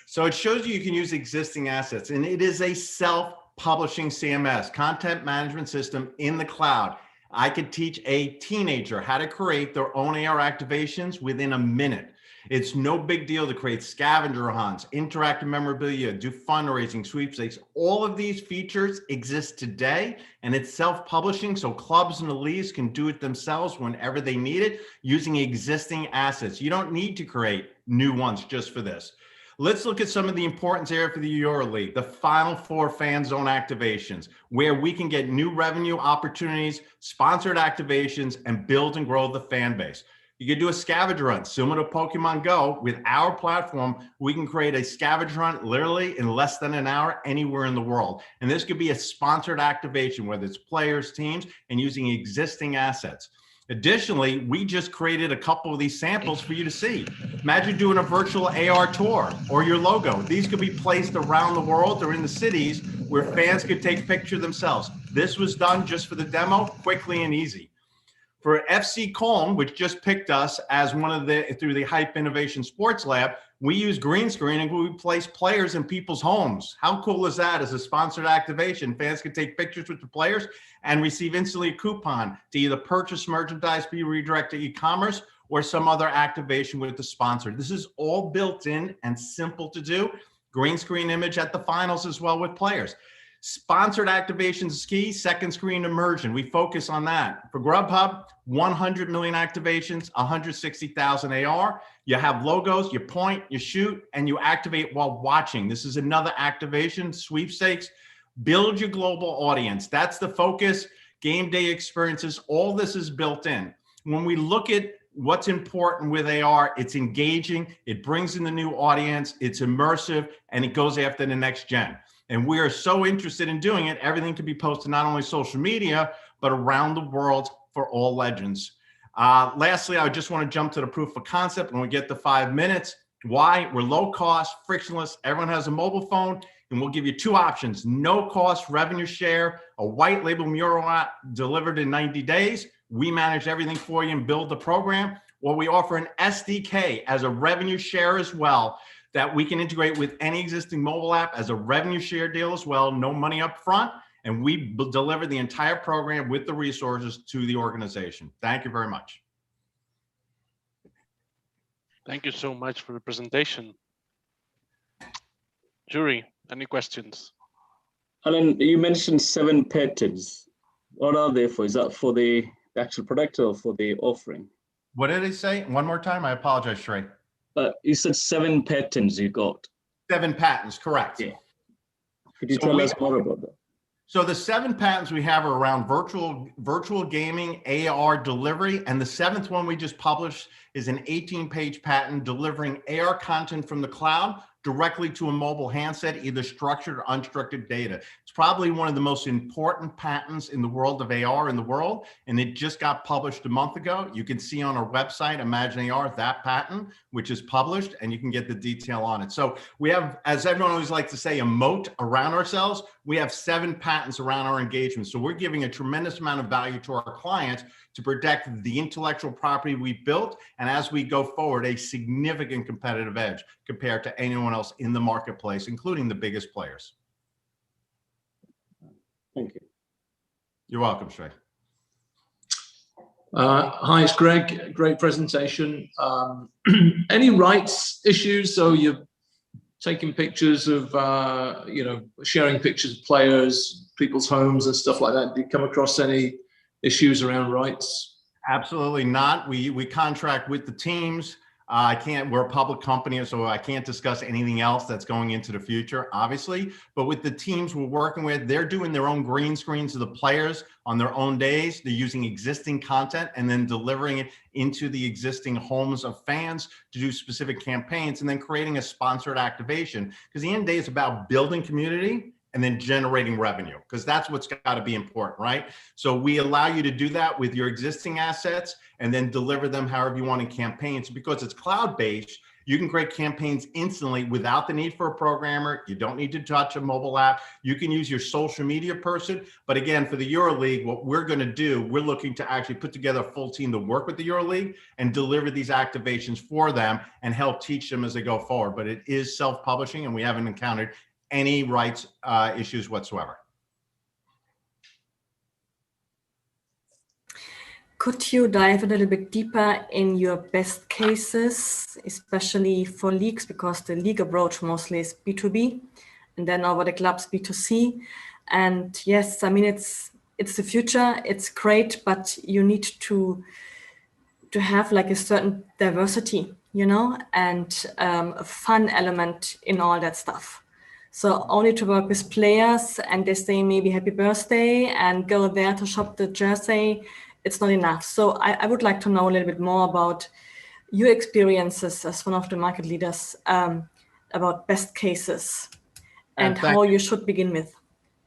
K: So it shows you can use existing assets, and it is a self-publishing CMS, content management system in the cloud. I could teach a teenager how to create their own AR activations within a minute. It's no big deal to create scavenger hunts, interactive memorabilia, do fundraising, sweepstakes. All of these features exist today, and it's self-publishing, so clubs and the leagues can do it themselves whenever they need it using existing assets. You don't need to create new ones just for this. Let's look at some of the importance area for the EuroLeague, the Final Four fan zone activations, where we can get new revenue opportunities, sponsored activations, and build and grow the fan base. You can do a scavenger hunt similar to Pokemon Go. With our platform, we can create a scavenger hunt literally in less than an hour anywhere in the world. And this could be a sponsored activation, whether it's players, teams, and using existing assets. Additionally, we just created a couple of these samples for you to see. Imagine doing a virtual AR tour or your logo. These could be placed around the world or in the cities where fans could take pictures themselves. This was done just for the demo, quickly and easy. For FC Cologne, which just picked us as one of through the Hype Innovation Sports Lab, we use green screen and we place players in people's homes. How cool is that as a sponsored activation? Fans can take pictures with the players and receive instantly a coupon to either purchase merchandise, be redirected to e-commerce, or some other activation with the sponsor. This is all built in and simple to do. Green screen image at the finals as well with players. Sponsored activations is key. Second screen immersion, we focus on that. For Grubhub, 100 million activations, 160,000 AR. You have logos, you point, you shoot, and you activate while watching. This is another activation, sweepstakes. Build your global audience. That's the focus. Game day experiences, all this is built in. When we look at what's important with AR, it's engaging, it brings in the new audience, it's immersive, and it goes after the next gen. And we are so interested in doing it. Everything can be posted not only social media, but around the world for all legends. Lastly, I just want to jump to the proof of concept when we get to 5 minutes. Why? We're low cost, frictionless. Everyone has a mobile phone, and we'll give you 2 options. No cost revenue share, a white label Mural app delivered in 90 days. We manage everything for you and build the program. Or we offer an SDK as a revenue share as well, that we can integrate with any existing mobile app as a revenue share deal as well, no money up front, and we deliver the entire program with the resources to the organization. Thank you very much.
C: Thank you so much for the presentation. Jury, any questions?
A: Alan, you mentioned 7 patents. What are they for? Is that for the actual product or for the offering?
K: What did I say? One more time. I apologize, Shrey.
A: You said 7 patents you got.
K: 7 patents, correct.
A: Yeah. Could you tell us more about that?
K: So the 7 patents we have are around virtual gaming, AR delivery, and the 7th one we just published is an 18-page patent delivering AR content from the cloud directly to a mobile handset, either structured or unstructured data. It's probably one of the most important patents in the world of AR in the world, and it just got published a month ago. You can see on our website, Imagine AR, that patent, which is published, and you can get the detail on it. So we have, as everyone always likes to say, a moat around ourselves. We have 7 patents around our engagement. So we're giving a tremendous amount of value to our clients to protect the intellectual property we built, and as we go forward, a significant competitive edge compared to anyone else in the marketplace, including the biggest players.
A: Thank you.
K: You're welcome, Shrey.
B: Hi, it's Greg. Great presentation. Any rights issues? So you're taking pictures of, sharing pictures of players, people's homes and stuff like that. Do you come across any issues around rights?
K: Absolutely not. We contract with the teams. We're a public company, so I can't discuss anything else that's going into the future, obviously. But with the teams we're working with, they're doing their own green screens of the players on their own days. They're using existing content and then delivering it into the existing homes of fans to do specific campaigns and then creating a sponsored activation. Because the end of the day is about building community and then generating revenue, because that's what's got to be important, right? So we allow you to do that with your existing assets and then deliver them however you want in campaigns. Because it's cloud-based, you can create campaigns instantly without the need for a programmer. You don't need to touch a mobile app. You can use your social media person. But again, for the EuroLeague, what we're going to do, we're looking to actually put together a full team to work with the EuroLeague and deliver these activations for them and help teach them as they go forward. But it is self-publishing, and we haven't encountered any rights issues whatsoever.
F: Could you dive a little bit deeper in your best cases, especially for leagues, because the league approach mostly is B2B, and then over the clubs B2C. And yes, I mean, it's the future, it's great, but you need to have like a certain diversity, and a fun element in all that stuff. So only to work with players and they say maybe happy birthday and go there to shop the jersey, it's not enough. So I would like to know a little bit more about your experiences as one of the market leaders about best cases and how you should begin with.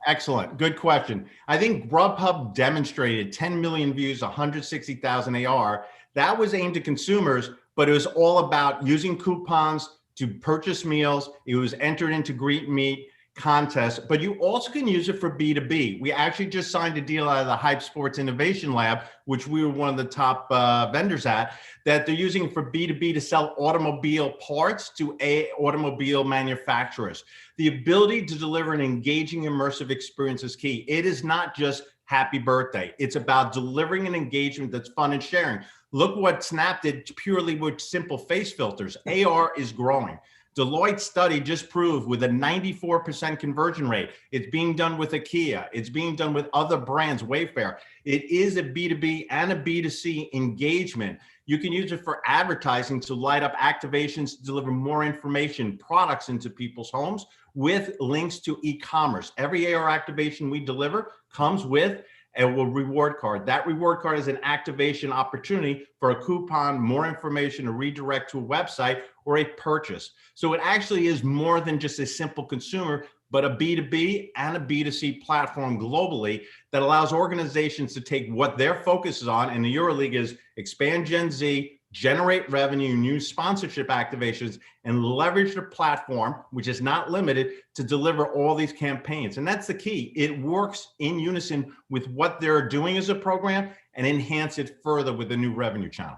K: Excellent. Good question. I think Grubhub demonstrated 10 million views, 160,000 AR. That was aimed at consumers, but it was all about using coupons to purchase meals. It was entered into Greet and Meet contests, but you also can use it for B2B. We actually just signed a deal out of the Hype Sports Innovation Lab, which we were one of the top vendors at, that they're using for B2B to sell automobile parts to automobile manufacturers. The ability to deliver an engaging, immersive experience is key. It is not just happy birthday. It's about delivering an engagement that's fun and sharing. Look what Snap did purely with simple face filters. AR is growing. Deloitte's study just proved with a 94% conversion rate. It's being done with IKEA. It's being done with other brands, Wayfair. It is a B2B and a B2C engagement. You can use it for advertising to light up activations, to deliver more information, products into people's homes with links to e-commerce. Every AR activation we deliver comes with a reward card. That reward card is an activation opportunity for a coupon, more information, a redirect to a website, or a purchase. So it actually is more than just a simple consumer, but a B2B and a B2C platform globally that allows organizations to take what their focus is on, and the EuroLeague is expand Gen Z, generate revenue, new sponsorship activations, and leverage the platform, which is not limited, to deliver all these campaigns. And that's the key. It works in unison with what they're doing as a program and enhance it further with a new revenue channel.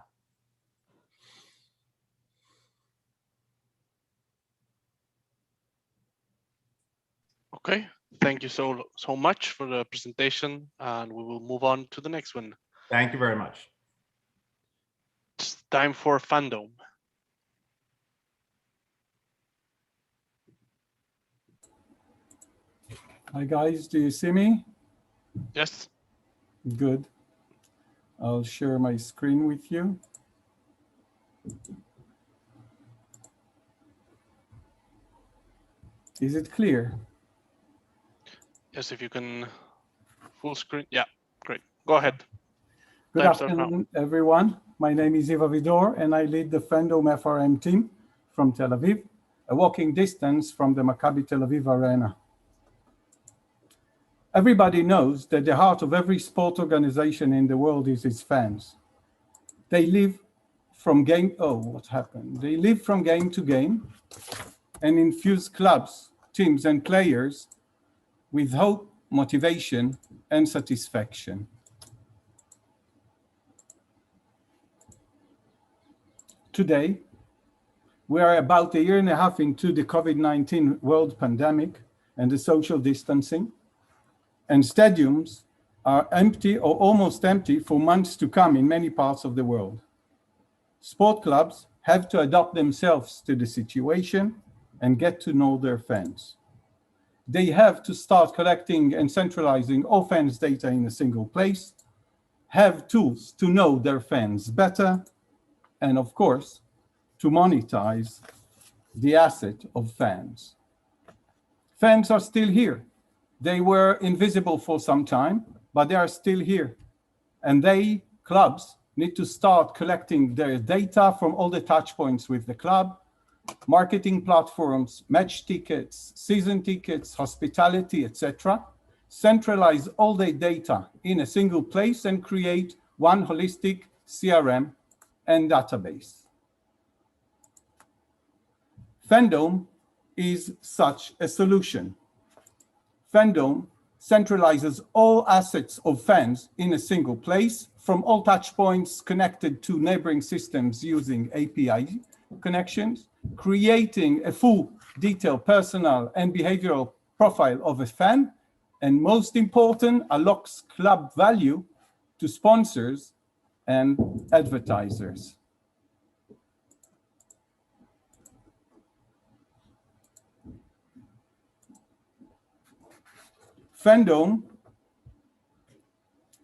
C: Okay, thank you so much for the presentation, and we will move on to the next one.
K: Thank you very much.
C: It's time for fandom.
L: Hi guys, do you see me?
C: Yes.
L: Good. I'll share my screen with you. Is it clear?
C: Yes, if you can full screen. Yeah, great. Go ahead.
L: Good afternoon, everyone. My name is Iva Vidor, and I lead the Fandom FRM team from Tel Aviv, a walking distance from the Maccabi Tel Aviv Arena. Everybody knows that the heart of every sport organization in the world is its fans. They live from game, They live from game to game and infuse clubs, teams, and players with hope, motivation, and satisfaction. Today, we are about a year and a half into the COVID-19 world pandemic and the social distancing, and stadiums are empty or almost empty for months to come in many parts of the world. Sport clubs have to adapt themselves to the situation and get to know their fans. They have to start collecting and centralizing all fans' data in a single place, have tools to know their fans better, and of course, to monetize the asset of fans. Fans are still here. They were invisible for some time, but they are still here. And they, clubs, need to start collecting their data from all the touch points with the club, marketing platforms, match tickets, season tickets, hospitality, etc. Centralize all the data in a single place and create one holistic CRM and database. Fandom is such a solution. Fandom centralizes all assets of fans in a single place from all touch points connected to neighboring systems using API connections, creating a full, detailed, personal, and behavioral profile of a fan, and most important, unlocks club value to sponsors and advertisers. Fandom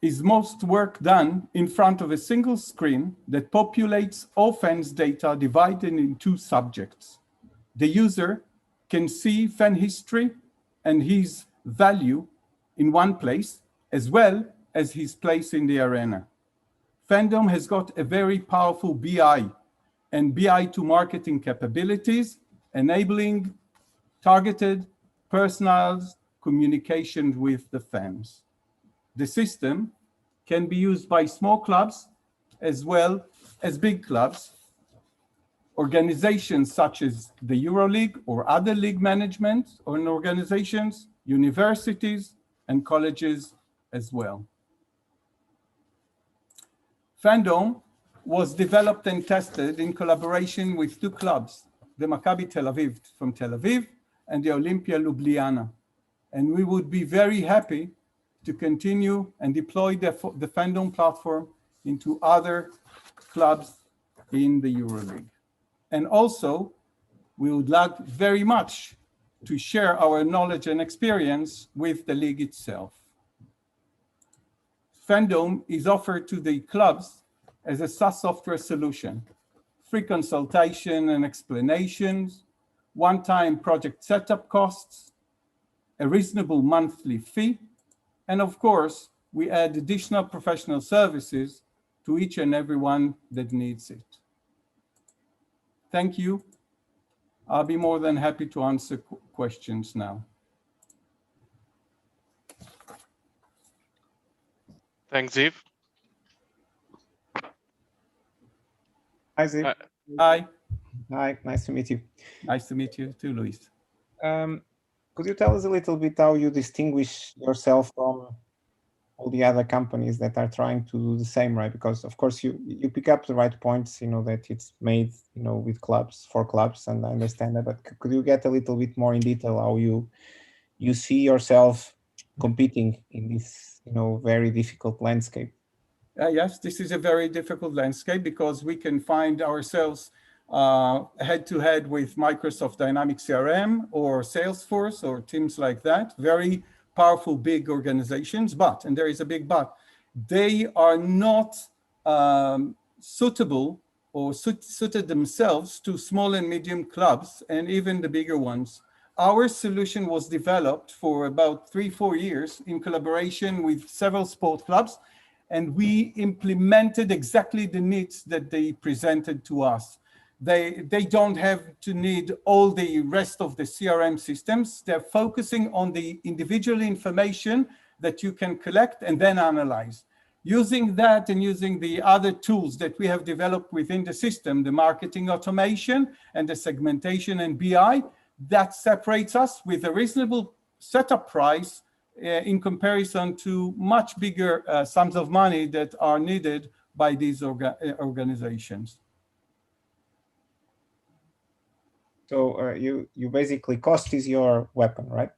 L: is most work done in front of a single screen that populates all fans' data divided in two subjects. The user can see fan history and his value in one place, as well as his place in the arena. Fandom has got a very powerful BI and BI to marketing capabilities, enabling targeted, personalized communication with the fans. The system can be used by small clubs as well as big clubs, organizations such as the EuroLeague or other league management or organizations, universities, and colleges as well. Fandom was developed and tested in collaboration with two clubs, the Maccabi Tel Aviv from Tel Aviv and the Olympia Ljubljana. And we would be very happy to continue and deploy the Fandom platform into other clubs in the EuroLeague. And also, we would like very much to share our knowledge and experience with the league itself. Fandom is offered to the clubs as a SaaS software solution, free consultation and explanations, one-time project setup costs, a reasonable monthly fee, and of course, we add additional professional services to each and every one that needs it. Thank you. I'll be more than happy to answer questions now.
C: Thanks, Ziv.
D: Hi, Ziv.
L: Hi.
D: Hi, nice to meet you.
L: Nice to meet you too, Luis.
D: Could you tell us a little bit how you distinguish yourself from all the other companies that are trying to do the same, right? Because of course you pick up the right points, you know, that it's made, you know, with clubs, for clubs, and I understand that, but could you get a little bit more in detail how you see yourself competing in this, you know, very difficult landscape?
L: Yes, this is a very difficult landscape because we can find ourselves head-to-head with Microsoft Dynamics CRM or Salesforce or teams like that, very powerful, big organizations, but, and there is a big but, they are not suitable or suited themselves to small and medium clubs and even the bigger ones. Our solution was developed for about 3-4 years in collaboration with several sport clubs, and we implemented exactly the needs that they presented to us. They don't have to need all the rest of the CRM systems. They're focusing on the individual information that you can collect and then analyze. Using that and using the other tools that we have developed within the system, the marketing automation and the segmentation and BI, that separates us with a reasonable setup price in comparison to much bigger sums of money that are needed by these organizations.
D: So you basically, cost is your weapon, right?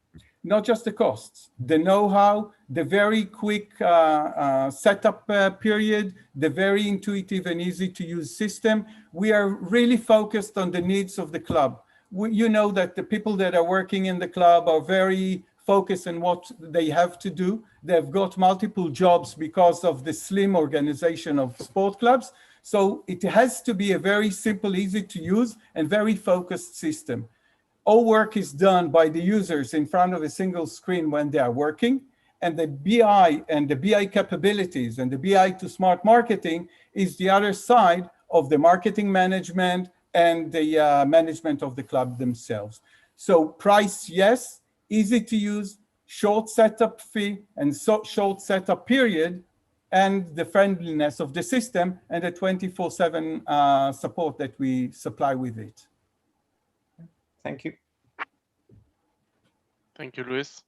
L: Not just the costs, the know-how, the very quick setup period, the very intuitive and easy to use system. We are really focused on the needs of the club. You know that the people that are working in the club are very focused on what they have to do. They've got multiple jobs because of the slim organization of sport clubs. So it has to be a very simple, easy to use and very focused system. All work is done by the users in front of a single screen when they are working, and the BI and the BI capabilities and the BI to smart marketing is the other side of the marketing management and the management of the club themselves. So price, yes, easy to use, short setup fee and short setup period, and the friendliness of the system and the 24/7 support that we supply with it.
D: Thank you.
C: Thank you, Luis.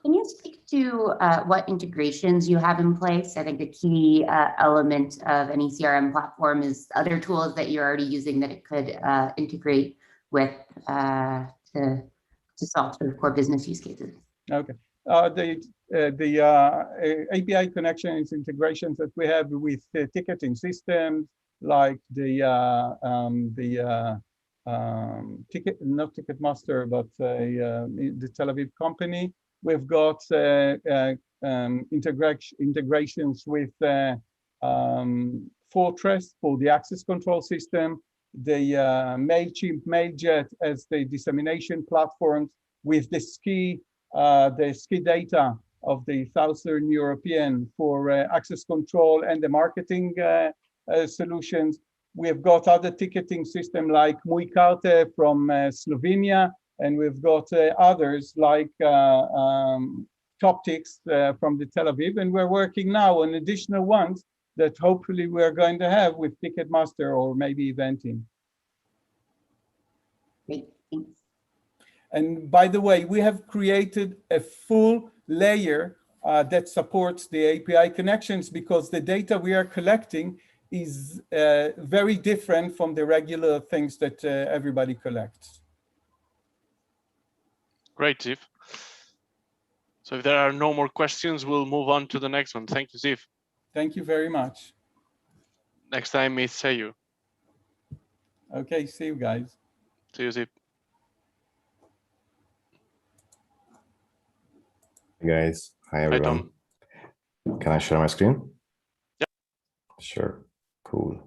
M: Can you speak to what integrations you have in place? I think the key element of any CRM platform is other tools that you're already using that it could integrate with to solve sort of core business use cases.
L: Okay. The API connections integrations that we have with the ticketing systems, like not Ticketmaster, but the Tel Aviv company. We've got integrations with Fortress for the access control system, the MailChimp, MailJet as the dissemination platforms, with the ski data of the Southern European for access control and the marketing solutions. We've got other ticketing system like Mój Kartę from Slovenia, and we've got others like Toptics from the Tel Aviv, and we're working now on additional ones that hopefully we're going to have with Ticketmaster or maybe Eventim.
M: Great, thanks.
L: And by the way, we have created a full layer that supports the API connections, because the data we are collecting is very different from the regular things that everybody collects.
C: Great, Ziv. So if there are no more questions, we'll move on to the next one. Thank you, Ziv.
L: Thank you very much.
C: Next time is Seyu.
L: Okay, see you guys.
C: See you, Ziv.
N: Hey guys, hi everyone.
C: Hi,
N: Can I share my screen?
C: Yeah.
N: Sure, cool.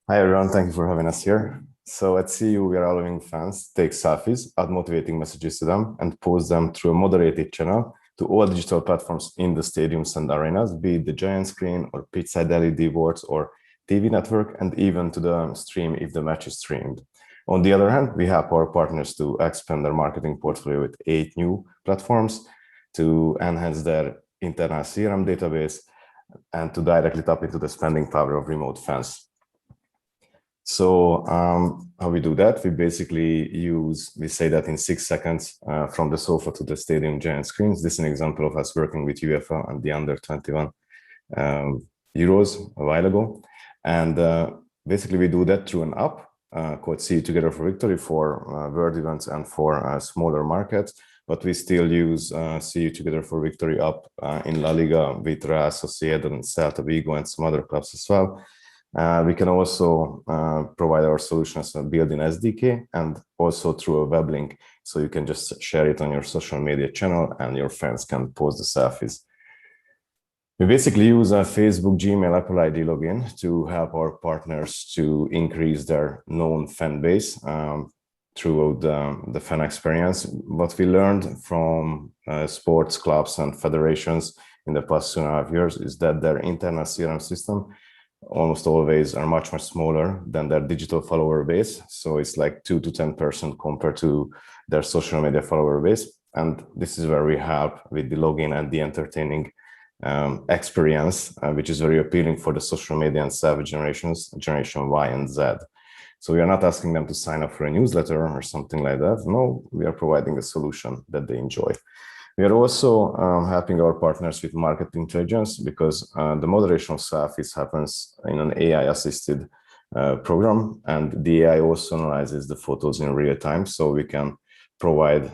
N: Hi everyone, thank you for having us here. So at CU, we are allowing fans to take selfies, add motivating messages to them, and post them through a moderated channel to all digital platforms in the stadiums and arenas, be it the giant screen or pitchside LED boards or TV network, and even to the stream if the match is streamed. On the other hand, we help our partners to expand their marketing portfolio with 8 new platforms to enhance their internal CRM database and to directly tap into the spending power of remote fans. So how we do that? We basically we say that in 6 seconds from the sofa to the stadium giant screens. This is an example of us working with UEFA and the under 21 Euros a while ago. And basically we do that through an app called See You Together for Victory for world events and for smaller markets. But we still use See You Together for Victory app in La Liga with Real Sociedad and Celta Vigo and some other clubs as well. We can also provide our solutions built in SDK and also through a web link. So you can just share it on your social media channel and your fans can post the selfies. We basically use a Facebook, Gmail, Apple ID login to help our partners to increase their known fan base throughout the fan experience. What we learned from sports clubs and federations in the past 2.5 years is that their internal CRM system almost always are much smaller than their digital follower base. So it's like 2 to 10% compared to their social media follower base. And this is where we help with the login and the entertaining experience, which is very appealing for the social media and savvy generations, Generation Y and Z. So we are not asking them to sign up for a newsletter or something like that. No, we are providing a solution that they enjoy. We are also helping our partners with market intelligence because the moderation of selfies happens in an AI-assisted program, and the AI also analyzes the photos in real time, so we can provide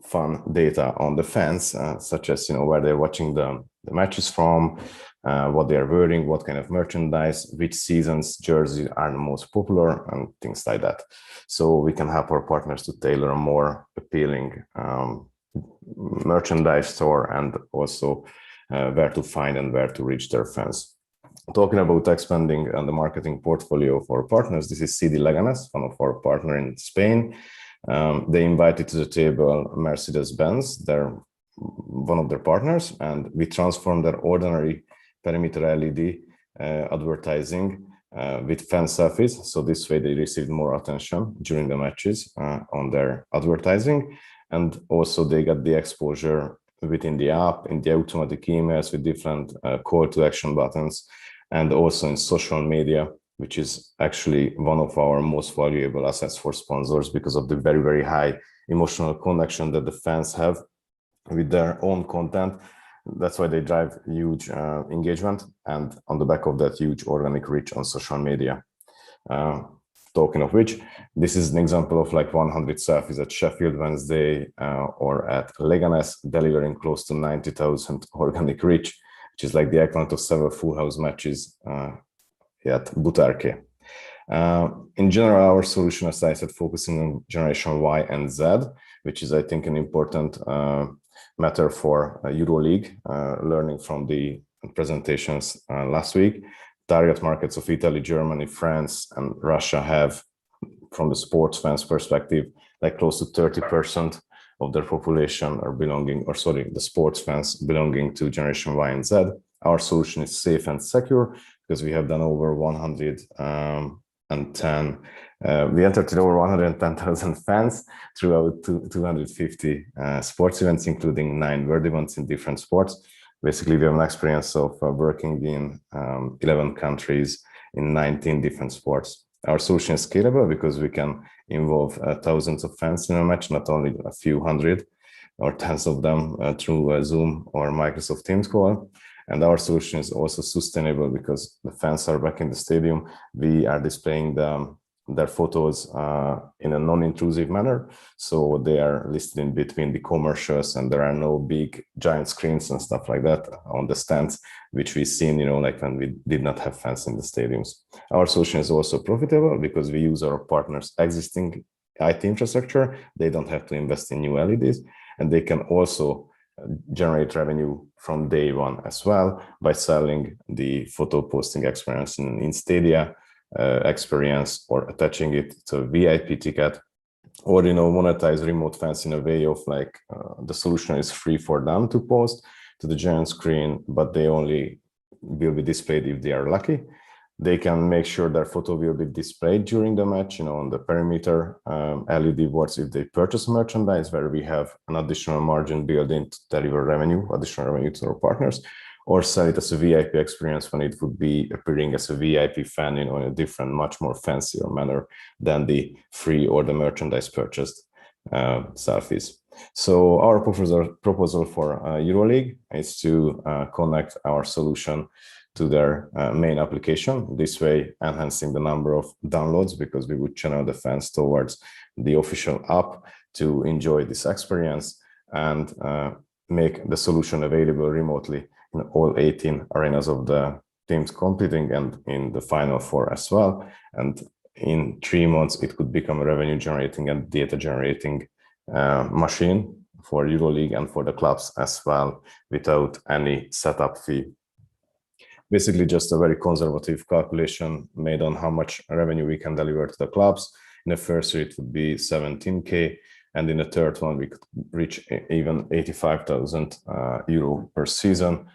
N: fun data on the fans, such as where they're watching the matches from, what they are wearing, what kind of merchandise, which seasons jerseys are the most popular, and things like that. So we can help our partners to tailor a more appealing merchandise store and also where to find and where to reach their fans. Talking about expanding the marketing portfolio of our partners, this is CD Leganes, one of our partners in Spain. They invited to the table Mercedes-Benz, they're one of their partners, and we transformed their ordinary perimeter LED advertising with fan selfies. So this way they received more attention during the matches on their advertising. And also they got the exposure within the app, in the automatic emails with different call to action buttons, and also in social media, which is actually one of our most valuable assets for sponsors because of the very, very high emotional connection that the fans have with their own content. That's why they drive huge engagement, and on the back of that, huge organic reach on social media. Talking of which, this is an example of like 100 selfies at Sheffield Wednesday or at Leganes, delivering close to 90,000 organic reach, which is like the equivalent of several full house matches at Butarque. In general, our solution, as I said, focusing on Generation Y and Z, which is, I think, an important matter for EuroLeague, learning from the presentations last week. Target markets of Italy, Germany, France, and Russia have, from the sports fans perspective, like close to 30% of their population are belonging, or sorry, the sports fans belonging to Generation Y and Z. Our solution is safe and secure because we have done over 110. We entered over 110,000 fans throughout 250 sports events, including 9 world events in different sports. Basically, we have an experience of working in 11 countries in 19 different sports. Our solution is scalable because we can involve thousands of fans in a match, not only a few hundred or tens of them through Zoom or Microsoft Teams call. And our solution is also sustainable because the fans are back in the stadium. We are displaying their photos in a non-intrusive manner. So they are listed in between the commercials, and there are no big giant screens and stuff like that on the stands, which we've seen, like when we did not have fans in the stadiums. Our solution is also profitable because we use our partners' existing IT infrastructure. They don't have to invest in new LEDs, and they can also generate revenue from day one as well by selling the photo posting experience in Stadia experience, or attaching it to a VIP ticket, or monetize remote fans in a way of like the solution is free for them to post to the giant screen, but they only will be displayed if they are lucky. They can make sure their photo will be displayed during the match, on the perimeter LED boards if they purchase merchandise, where we have an additional margin built in to deliver additional revenue to our partners, or sell it as a VIP experience when it would be appearing as a VIP fan, in a different, much more fancier manner than the free or the merchandise purchased selfies. So our proposal for EuroLeague is to connect our solution to their main application, this way enhancing the number of downloads, because we would channel the fans towards the official app to enjoy this experience, and make the solution available remotely in all 18 arenas of the teams competing and in the Final Four as well. And in 3 months, it could become a revenue generating and data generating machine for EuroLeague and for the clubs as well, without any setup fee. Basically just a very conservative calculation made on how much revenue we can deliver to the clubs. In the first year, it would be 17K, and in the third one, we could reach even 85,000 euro per season.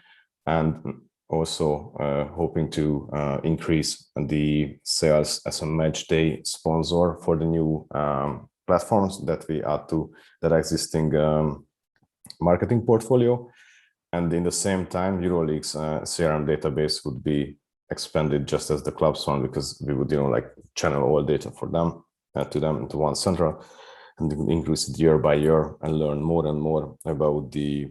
N: And also hoping to increase the sales as a match day sponsor for the new platforms that we add to that existing marketing portfolio. And in the same time, EuroLeague's CRM database would be expanded just as the clubs one, because we would, like channel all data for them to them into one central, and increase it year by year and learn more and more about the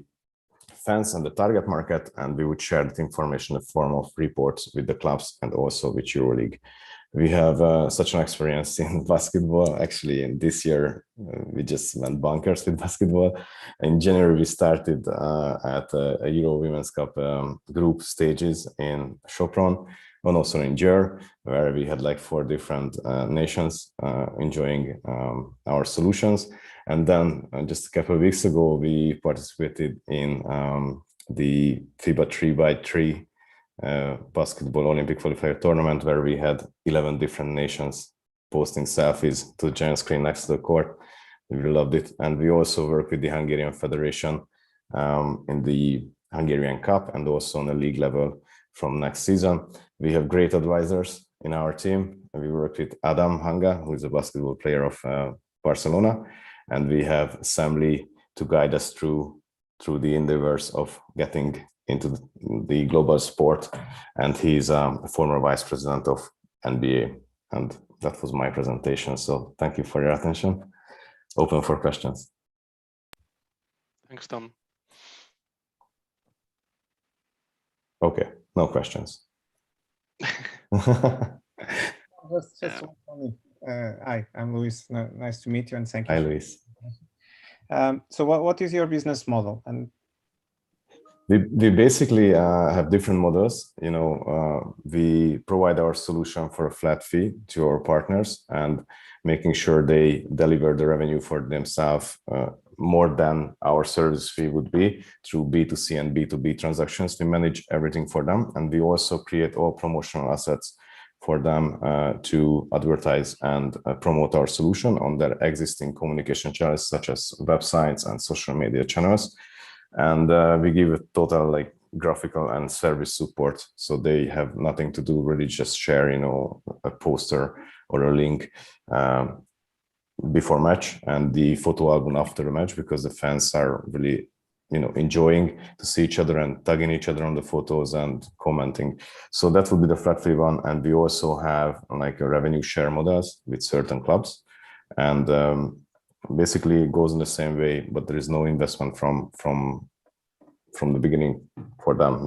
N: fans and the target market. And we would share that information in the form of reports with the clubs and also with EuroLeague. We have such an experience in basketball. Actually, in this year, we just went bonkers with basketball. In January, we started at a Euro Women's Cup group stages in Sopron, and also in Győr, where we had like 4 different nations enjoying our solutions. And then just a couple of weeks ago, we participated in the FIBA 3x3 basketball Olympic qualifier tournament, where we had 11 different nations posting selfies to the giant screen next to the court. We really loved it. And we also work with the Hungarian Federation in the Hungarian Cup and also on the league level from next season. We have great advisors in our team. We work with Adam Hanga, who is a basketball player of Barcelona, and we have Sam Lee to guide us through the endeavors of getting into the global sport, and he's a former vice president of NBA. And that was my presentation. So thank you for your attention. Open for questions.
C: Thanks, Tom.
N: Okay, no questions.
D: Just one for me. Hi, I'm Luis. Nice to meet you, and thank you.
N: Hi, Luis.
D: So what is your business model? And
N: we basically have different models. We provide our solution for a flat fee to our partners, and making sure they deliver the revenue for themselves more than our service fee would be through B2C and B2B transactions. We manage everything for them, and we also create all promotional assets for them to advertise and promote our solution on their existing communication channels, such as websites and social media channels. And we give a total like graphical and service support, so they have nothing to do, really just share, a poster or a link before match and the photo album after the match, because the fans are really, enjoying to see each other and tagging each other on the photos and commenting. So that would be the flat fee one. And we also have like a revenue share models with certain clubs, and basically it goes in the same way, but there is no investment from the beginning for them.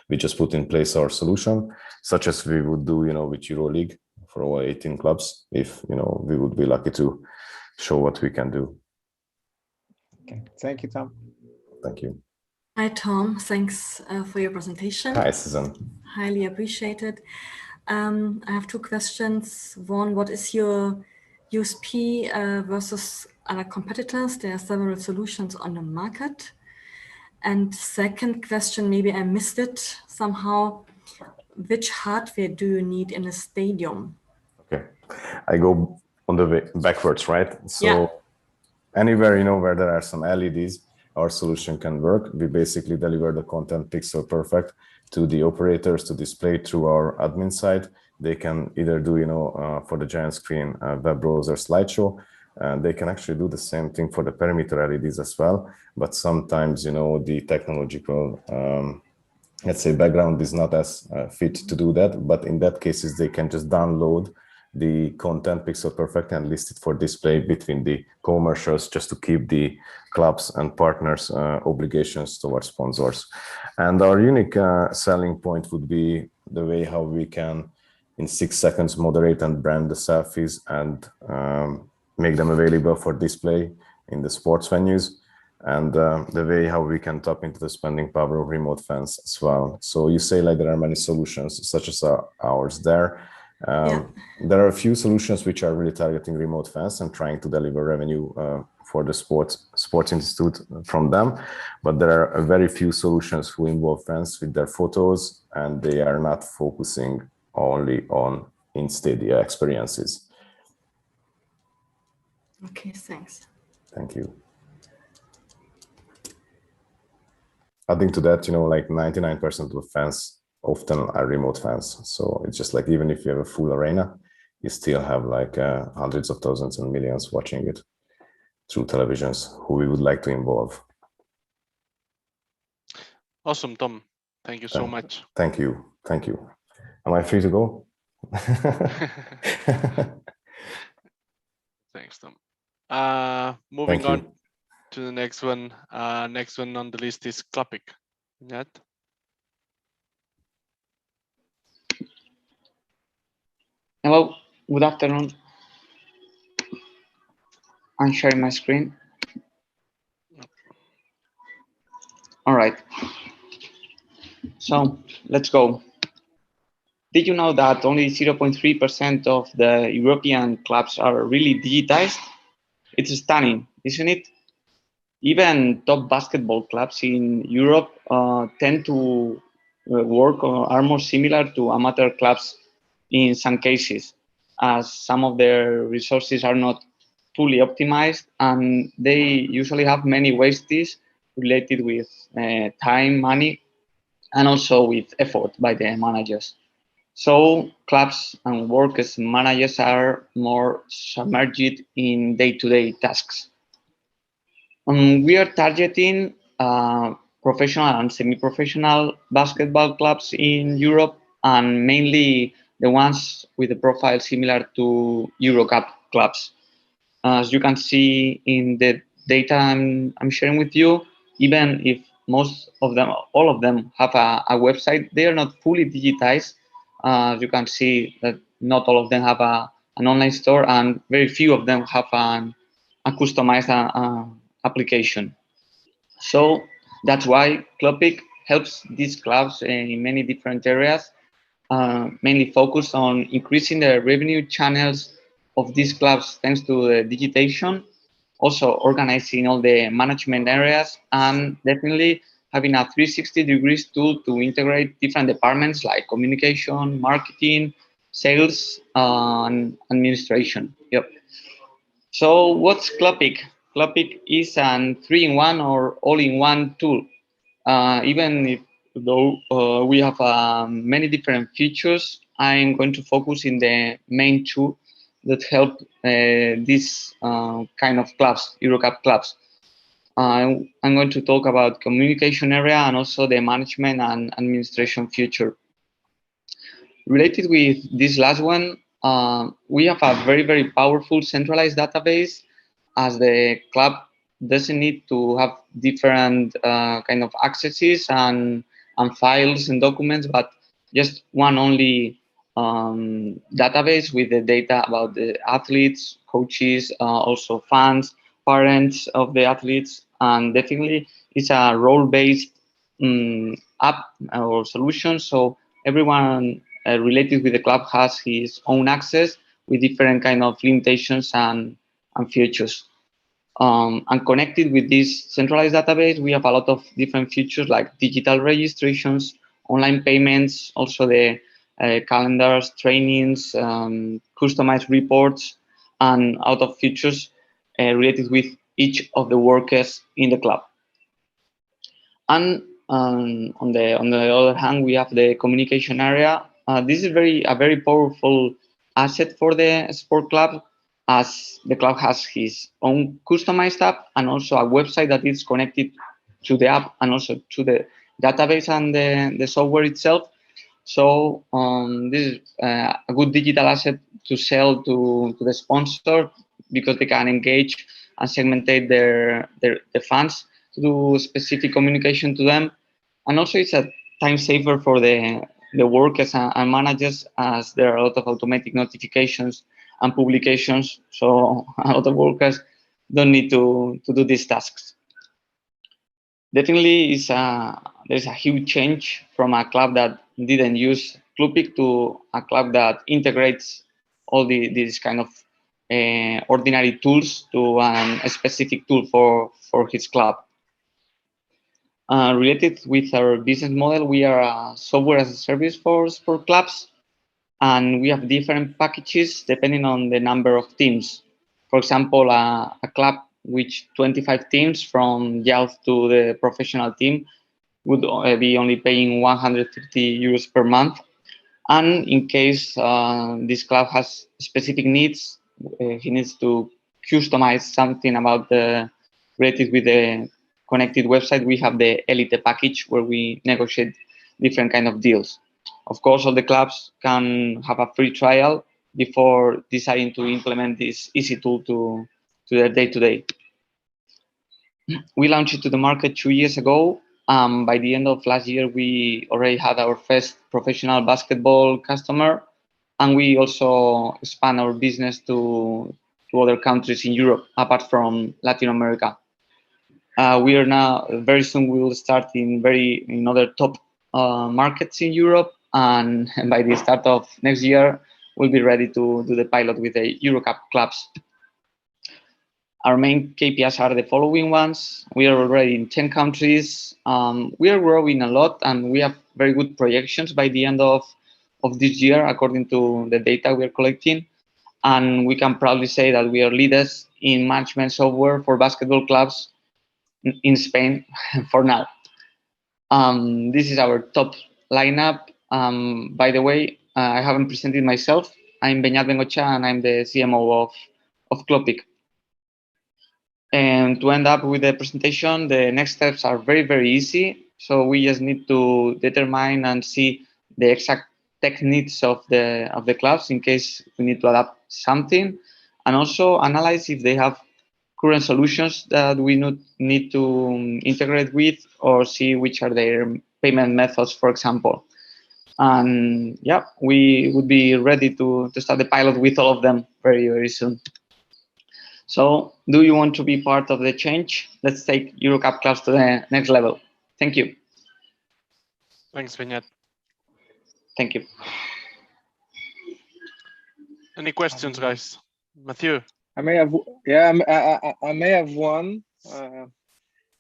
N: We just put in place our solution, such as we would do, with EuroLeague for all 18 clubs, if we would be lucky to show what we can do.
D: Okay, thank you, Tom.
N: Thank you.
F: Hi, Tom. Thanks for your presentation.
N: Hi, Susan.
F: Highly appreciated. I have 2 questions. One, what is your USP versus other competitors? There are several solutions on the market. And second question, maybe I missed it somehow. Which hardware do you need in a stadium? Okay,
N: I go on the way backwards, right? So anywhere, where there are some LEDs, our solution can work. We basically deliver the content pixel perfect to the operators to display through our admin side. They can either do, for the giant screen web browser slideshow. They can actually do the same thing for the perimeter LEDs as well. But sometimes, the technological, let's say, background is not as fit to do that. But in that cases, they can just download the content pixel perfect and list it for display between the commercials, just to keep the clubs and partners obligations towards sponsors. And our unique selling point would be the way how we can in 6 seconds moderate and brand the selfies and make them available for display in the sports venues. and the way how we can tap into the spending power of remote fans as well. So you say like there are many solutions such as ours there. There are a few solutions which are really targeting remote fans and trying to deliver revenue for the sports institute from them, but there are very few solutions who involve fans with their photos, and they are not focusing only on in-stadia experiences.
F: Okay, thanks.
N: Thank you. Adding to that, you know, like 99% of fans often are remote fans. So it's just like, even if you have a full arena, you still have like hundreds of thousands and millions watching it through televisions who we would like to involve.
C: Awesome, Tom. Thank you so much.
N: Thank you. Thank you. Am I free to go?
C: Thanks, Tom. Moving on to the next one. Next one on the list is Klapik. Nat?
O: Hello, good afternoon. I'm sharing my screen. All right. So let's go. Did you know that only 0.3% of the European clubs are really digitized? It's stunning, isn't it? Even top basketball clubs in Europe tend to work or are more similar to amateur clubs in some cases, as some of their resources are not fully optimized, and they usually have many wastes related with time, money, and also with effort by the managers. So clubs and workers and managers are more submerged in day-to-day tasks. We are targeting professional and semi-professional basketball clubs in Europe, and mainly the ones with a profile similar to EuroCup clubs. As you can see in the data I'm sharing with you, even if most of them, all of them have a website, they are not fully digitized. You can see that not all of them have an online store, and very few of them have a customized application. So that's why Klapik helps these clubs in many different areas, mainly focused on increasing the revenue channels of these clubs thanks to the digitization, also organizing all the management areas, and definitely having a 360 degrees tool to integrate different departments like communication, marketing, sales, and administration. Yep. So what's Klapik? Klapik is an 3-in-1 or all-in-one tool. Even though we have many different features, I'm going to focus in the main two that help these kind of clubs, EuroCup clubs. I'm going to talk about communication area and also the management and administration feature. Related with this last one, we have a very, very powerful centralized database, as the club doesn't need to have different kind of accesses and files and documents, but just one only database with the data about the athletes, coaches, also fans, parents of the athletes, and definitely it's a role-based app or solution. So everyone related with the club has his own access with different kind of limitations and features. And connected with this centralized database, we have a lot of different features like digital registrations, online payments, also the calendars, trainings, customized reports, and a lot of features related with each of the workers in the club. And on the other hand, we have the communication area. This is a very powerful asset for the sport club, as the club has his own customized app and also a website that is connected to the app and also to the database and the software itself. So this is a good digital asset to sell to the sponsor, because they can engage and segmentate the fans to do specific communication to them. And also it's a time saver for the workers and managers, as there are a lot of automatic notifications and publications. So a lot of workers don't need to do these tasks. definitely there's a huge change from a club that didn't use Clubpic to a club that integrates all these kind of ordinary tools to a specific tool for his club. Related with our business model, we are a software as a service for sport clubs, and we have different packages depending on the number of teams. For example, a club with 25 teams from youth to the professional team would be only paying 150 euros per month. And in case this club has specific needs, he needs to customize something about related with the connected website, we have the Elite package where we negotiate different kind of deals. Of course, all the clubs can have a free trial before deciding to implement this easy tool to their day-to-day. We launched it to the market 2 years ago. By the end of last year, we already had our first professional basketball customer, and we also expand our business to other countries in Europe, apart from Latin America. We are now, very soon, we will start in other top markets in Europe, and by the start of next year, we'll be ready to do the pilot with the EuroCup clubs. Our main KPIs are the following ones. We are already in 10 countries. We are growing a lot, and we have very good projections by the end of this year, according to the data we are collecting. And we can proudly say that we are leaders in management software for basketball clubs in Spain for now. This is our top lineup. By the way, I haven't presented myself. I'm Beñat Bengocha, and I'm the CMO of Clubpic. And to end up with the presentation, the next steps are very, very easy. So we just need to determine and see the exact tech needs of the clubs in case we need to adapt something, and also analyze if they have current solutions that we need to integrate with, or see which are their payment methods, for example. And yeah, we would be ready to start the pilot with all of them very, very soon. So, do you want to be part of the change? Let's take EuroCup clubs to the next level. Thank you.
C: Thanks, Beñat.
O: Thank you.
C: Any questions, guys? Matthew?
G: I may have, yeah, I may have one.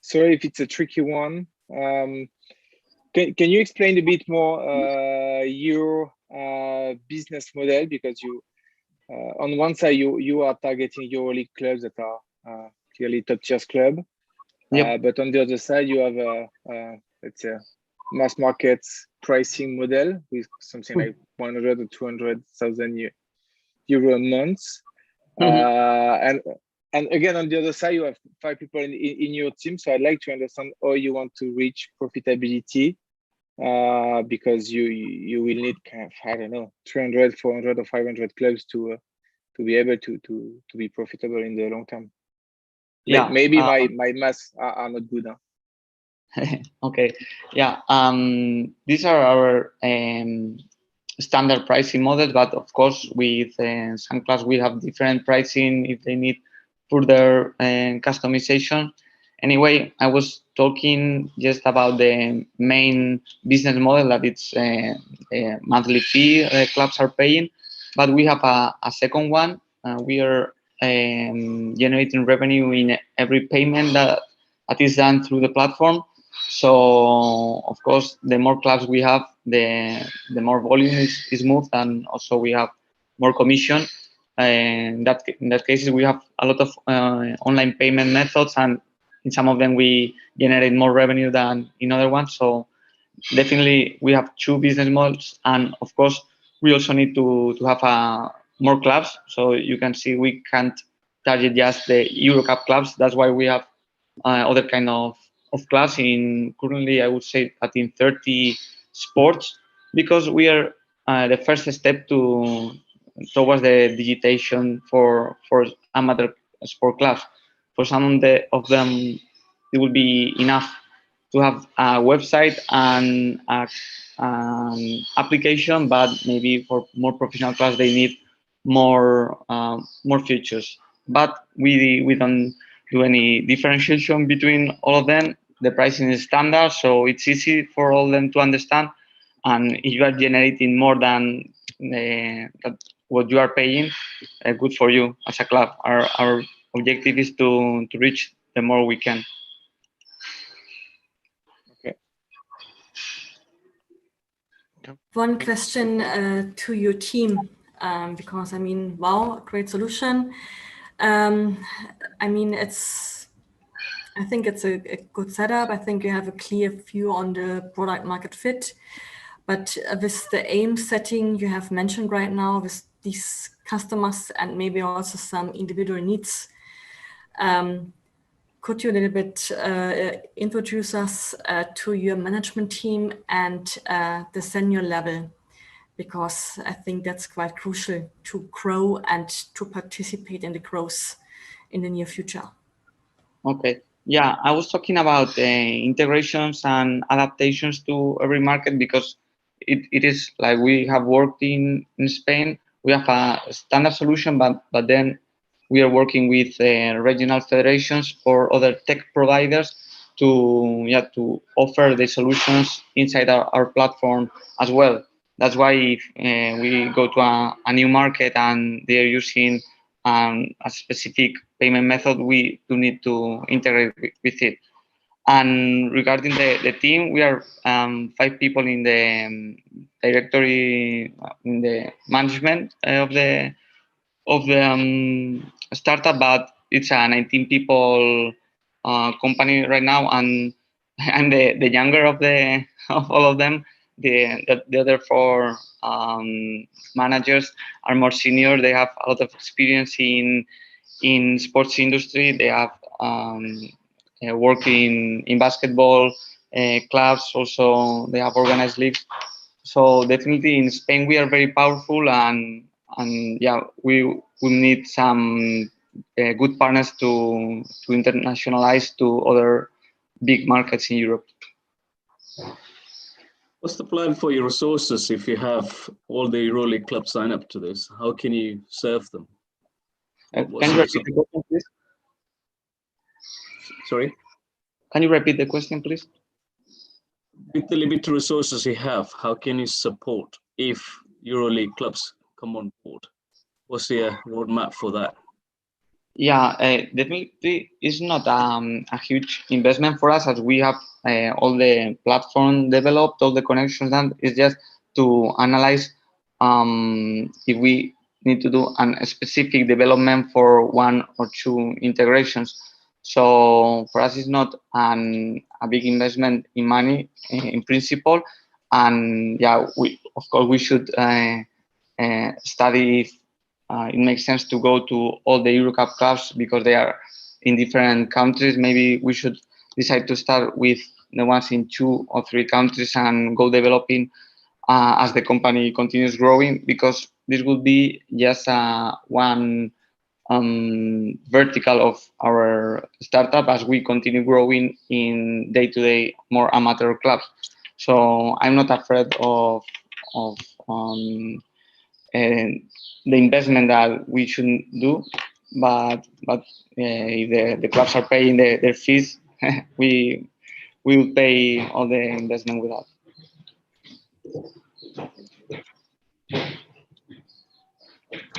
G: Sorry if it's a tricky one. Can you explain a bit more your business model? Because you, on one side, you are targeting EuroLeague clubs that are clearly top tier club. Yep. But on the other side, you have a let's say mass market pricing model with something like 100 or 200,000 euro a month. And again, on the other side, you have 5 people in your team. So I'd like to understand how you want to reach profitability, because you will need kind of, I don't know, 300, 400 or 500 clubs to be able to be profitable in the long term. Yeah, maybe my maths are not good.
O: Okay, yeah. These are our standard pricing models, but of course, with some clubs we have different pricing if they need further customization. Anyway, I was talking just about the main business model, that it's a monthly fee clubs are paying, but we have a second one. We are generating revenue in every payment that is done through the platform. So of course, the more clubs we have, the more volume is moved, and also we have more commission. And in that case, we have a lot of online payment methods, and in some of them we generate more revenue than in other ones. So definitely we have 2 business models, and of course we also need to have more clubs. So you can see we can't target just the EuroCup clubs. That's why we have other kind of clubs currently, I would say that in 30 sports, because we are the first step towards the digitization for amateur sport clubs. For some of them, it will be enough to have a website and an application, but maybe for more professional clubs, they need more features. But we don't do any differentiation between all of them. the pricing is standard, so it's easy for all them to understand. And if you are generating more than what you are paying, good for you as a club. Our objective is to reach the more we can.
G: Okay.
F: One question to your team, because I mean, wow, great solution. I mean, I think it's a good setup. I think you have a clear view on the product market fit. But with the aim setting you have mentioned right now, with these customers and maybe also some individual needs, could you a little bit introduce us to your management team and the senior level? Because I think that's quite crucial to grow and to participate in the growth in the near future.
O: Okay. Yeah, I was talking about integrations and adaptations to every market, because it is like we have worked in Spain. We have a standard solution, but then we are working with regional federations or other tech providers to offer the solutions inside our platform as well. That's why if we go to a new market and they're using a specific payment method, we do need to integrate with it. And regarding the team, we are 5 people in the directory, in the management of the startup, but it's a 19 people company right now, and I'm the younger of all of them. The other 4 managers are more senior. They have a lot of experience in sports industry. They have working in basketball clubs. Also, they have organized leagues. So definitely in Spain we are very powerful, and yeah, we will need some good partners to internationalize to other big markets in Europe.
A: What's the plan for your resources if you have all the EuroLeague clubs sign up to this? How can you serve them?
O: Can you repeat the question, please?
A: Sorry?
O: Can you repeat the question, please?
A: With the limited resources you have, how can you support if EuroLeague clubs come on board? What's the roadmap for that?
O: Yeah, definitely it's not a huge investment for us, as we have all the platform developed, all the connections done. It's just to analyze if we need to do a specific development for 1 or 2 integrations. So for us, it's not a big investment in money in principle. And yeah, of course we should study if it makes sense to go to all the EuroCup clubs, because they are in different countries. Maybe we should decide to start with the ones in 2 or 3 countries and go developing as the company continues growing, because this would be just one vertical of our startup as we continue growing in day-to-day more amateur clubs. So I'm not afraid of the investment that we shouldn't do, but if the clubs are paying their fees, we will pay all the investment without.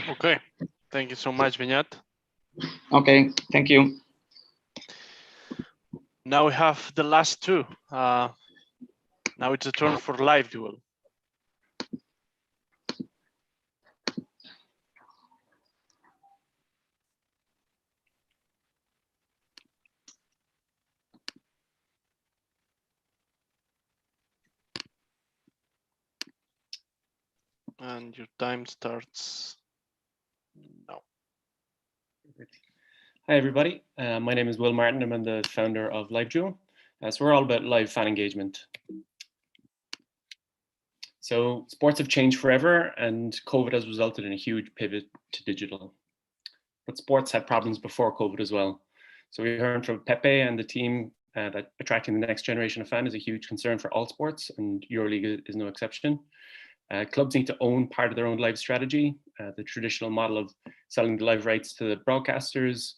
C: Okay, thank you so much, Beñat.
O: Okay, thank you.
C: Now we have the last 2. Now it's a turn for live duel. And your time starts now.
P: Hi, everybody. My name is Will Martin. I'm the founder of LiveDuel. So we're all about live fan engagement. So sports have changed forever, and COVID has resulted in a huge pivot to digital. But sports had problems before COVID as well. So we heard from Pepe and the team that attracting the next generation of fan is a huge concern for all sports, and EuroLeague is no exception. Clubs need to own part of their own live strategy. The traditional model of selling the live rights to the broadcasters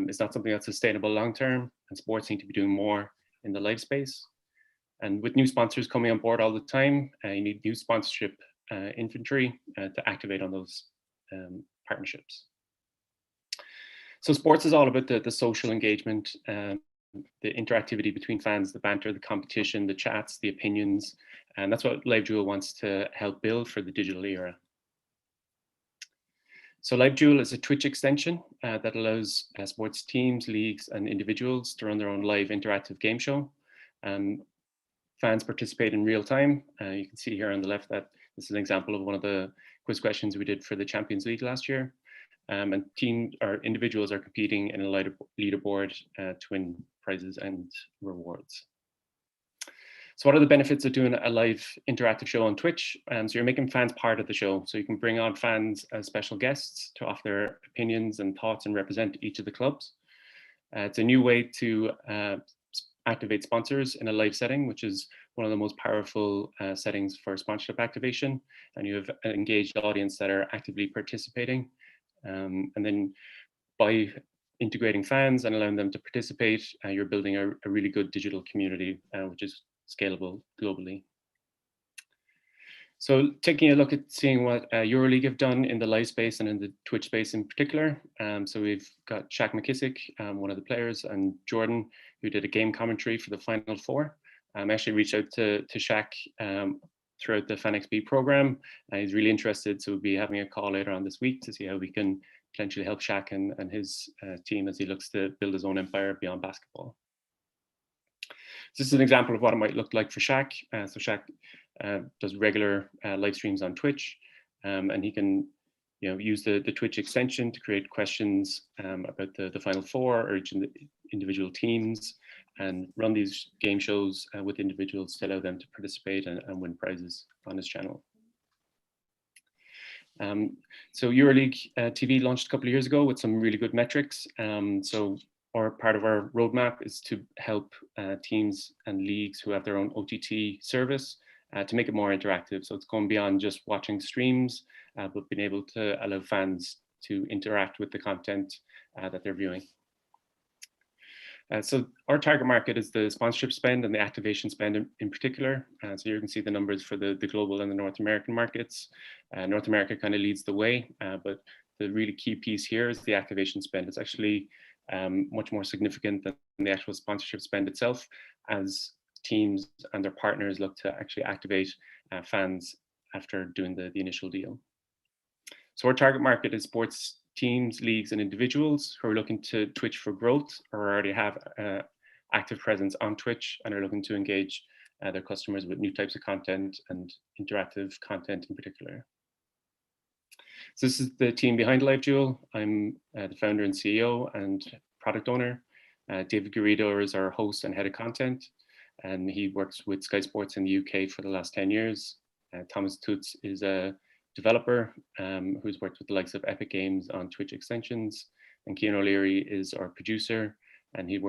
P: is not something that's sustainable long term, and sports need to be doing more in the live space. And with new sponsors coming on board all the time, you need new sponsorship inventory to activate on those partnerships. So sports is all about the social engagement, the interactivity between fans, the banter, the competition, the chats, the opinions, and that's what LiveJoule wants to help build for the digital era. So LiveJoule is a Twitch extension that allows sports teams, leagues, and individuals to run their own live interactive game show. Fans participate in real time. You can see here on the left that this is an example of one of the quiz questions we did for the Champions League last year. And teams or individuals are competing in a leaderboard to win prizes and rewards. So what are the benefits of doing a live interactive show on Twitch? So you're making fans part of the show. So you can bring on fans as special guests to offer their opinions and thoughts and represent each of the clubs. It's a new way to activate sponsors in a live setting, which is one of the most powerful settings for sponsorship activation. And you have an engaged audience that are actively participating. And then by integrating fans and allowing them to participate, you're building a really good digital community, which is scalable globally. So taking a look at seeing what EuroLeague have done in the live space and in the Twitch space in particular. So we've got Shaq McKissick, one of the players, and Jordan, who did a game commentary for the Final Four. I actually reached out to Shaq throughout the FanXP program. He's really interested, so we'll be having a call later on this week to see how we can potentially help Shaq and his team as he looks to build his own empire beyond basketball. So this is an example of what it might look like for Shaq. So Shaq does regular live streams on Twitch, and he can use the Twitch extension to create questions about the Final Four or each individual teams, and run these game shows with individuals to allow them to participate and win prizes on his channel. So EuroLeague TV launched a couple of years ago with some really good metrics. So part of our roadmap is to help teams and leagues who have their own OTT service to make it more interactive. So it's going beyond just watching streams, but being able to allow fans to interact with the content that they're viewing. So our target market is the sponsorship spend and the activation spend in particular. So you can see the numbers for the global and the North American markets. North America kind of leads the way, but the really key piece here is the activation spend. It's actually much more significant than the actual sponsorship spend itself, as teams and their partners look to actually activate fans after doing the initial deal. So our target market is sports teams, leagues, and individuals who are looking to Twitch for growth or already have active presence on Twitch and are looking to engage their customers with new types of content and interactive content in particular. So this is the team behind LiveJoule. I'm the founder and CEO and product owner. David Garrido is our host and head of content, and he works with Sky Sports in the UK for the last 10 years. Thomas Toots is a developer who's worked with the likes of Epic Games on Twitch extensions, and Cian O'Leary is our producer, and he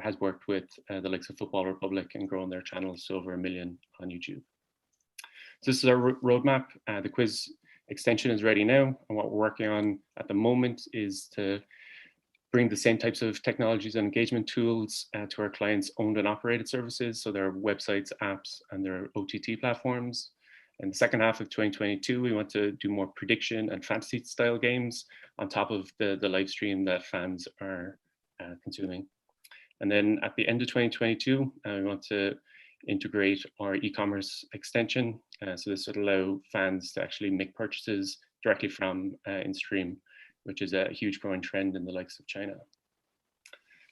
P: has worked with the likes of Football Republic and grown their channels to over 1 million on YouTube. So this is our roadmap. The quiz extension is ready now, and what we're working on at the moment is to bring the same types of technologies and engagement tools to our clients' owned and operated services, so their websites, apps, and their OTT platforms. In the second half of 2022, we want to do more prediction and fantasy style games on top of the live stream that fans are consuming. And then at the end of 2022, we want to integrate our e-commerce extension. So this would allow fans to actually make purchases directly from in-stream, which is a huge growing trend in the likes of China.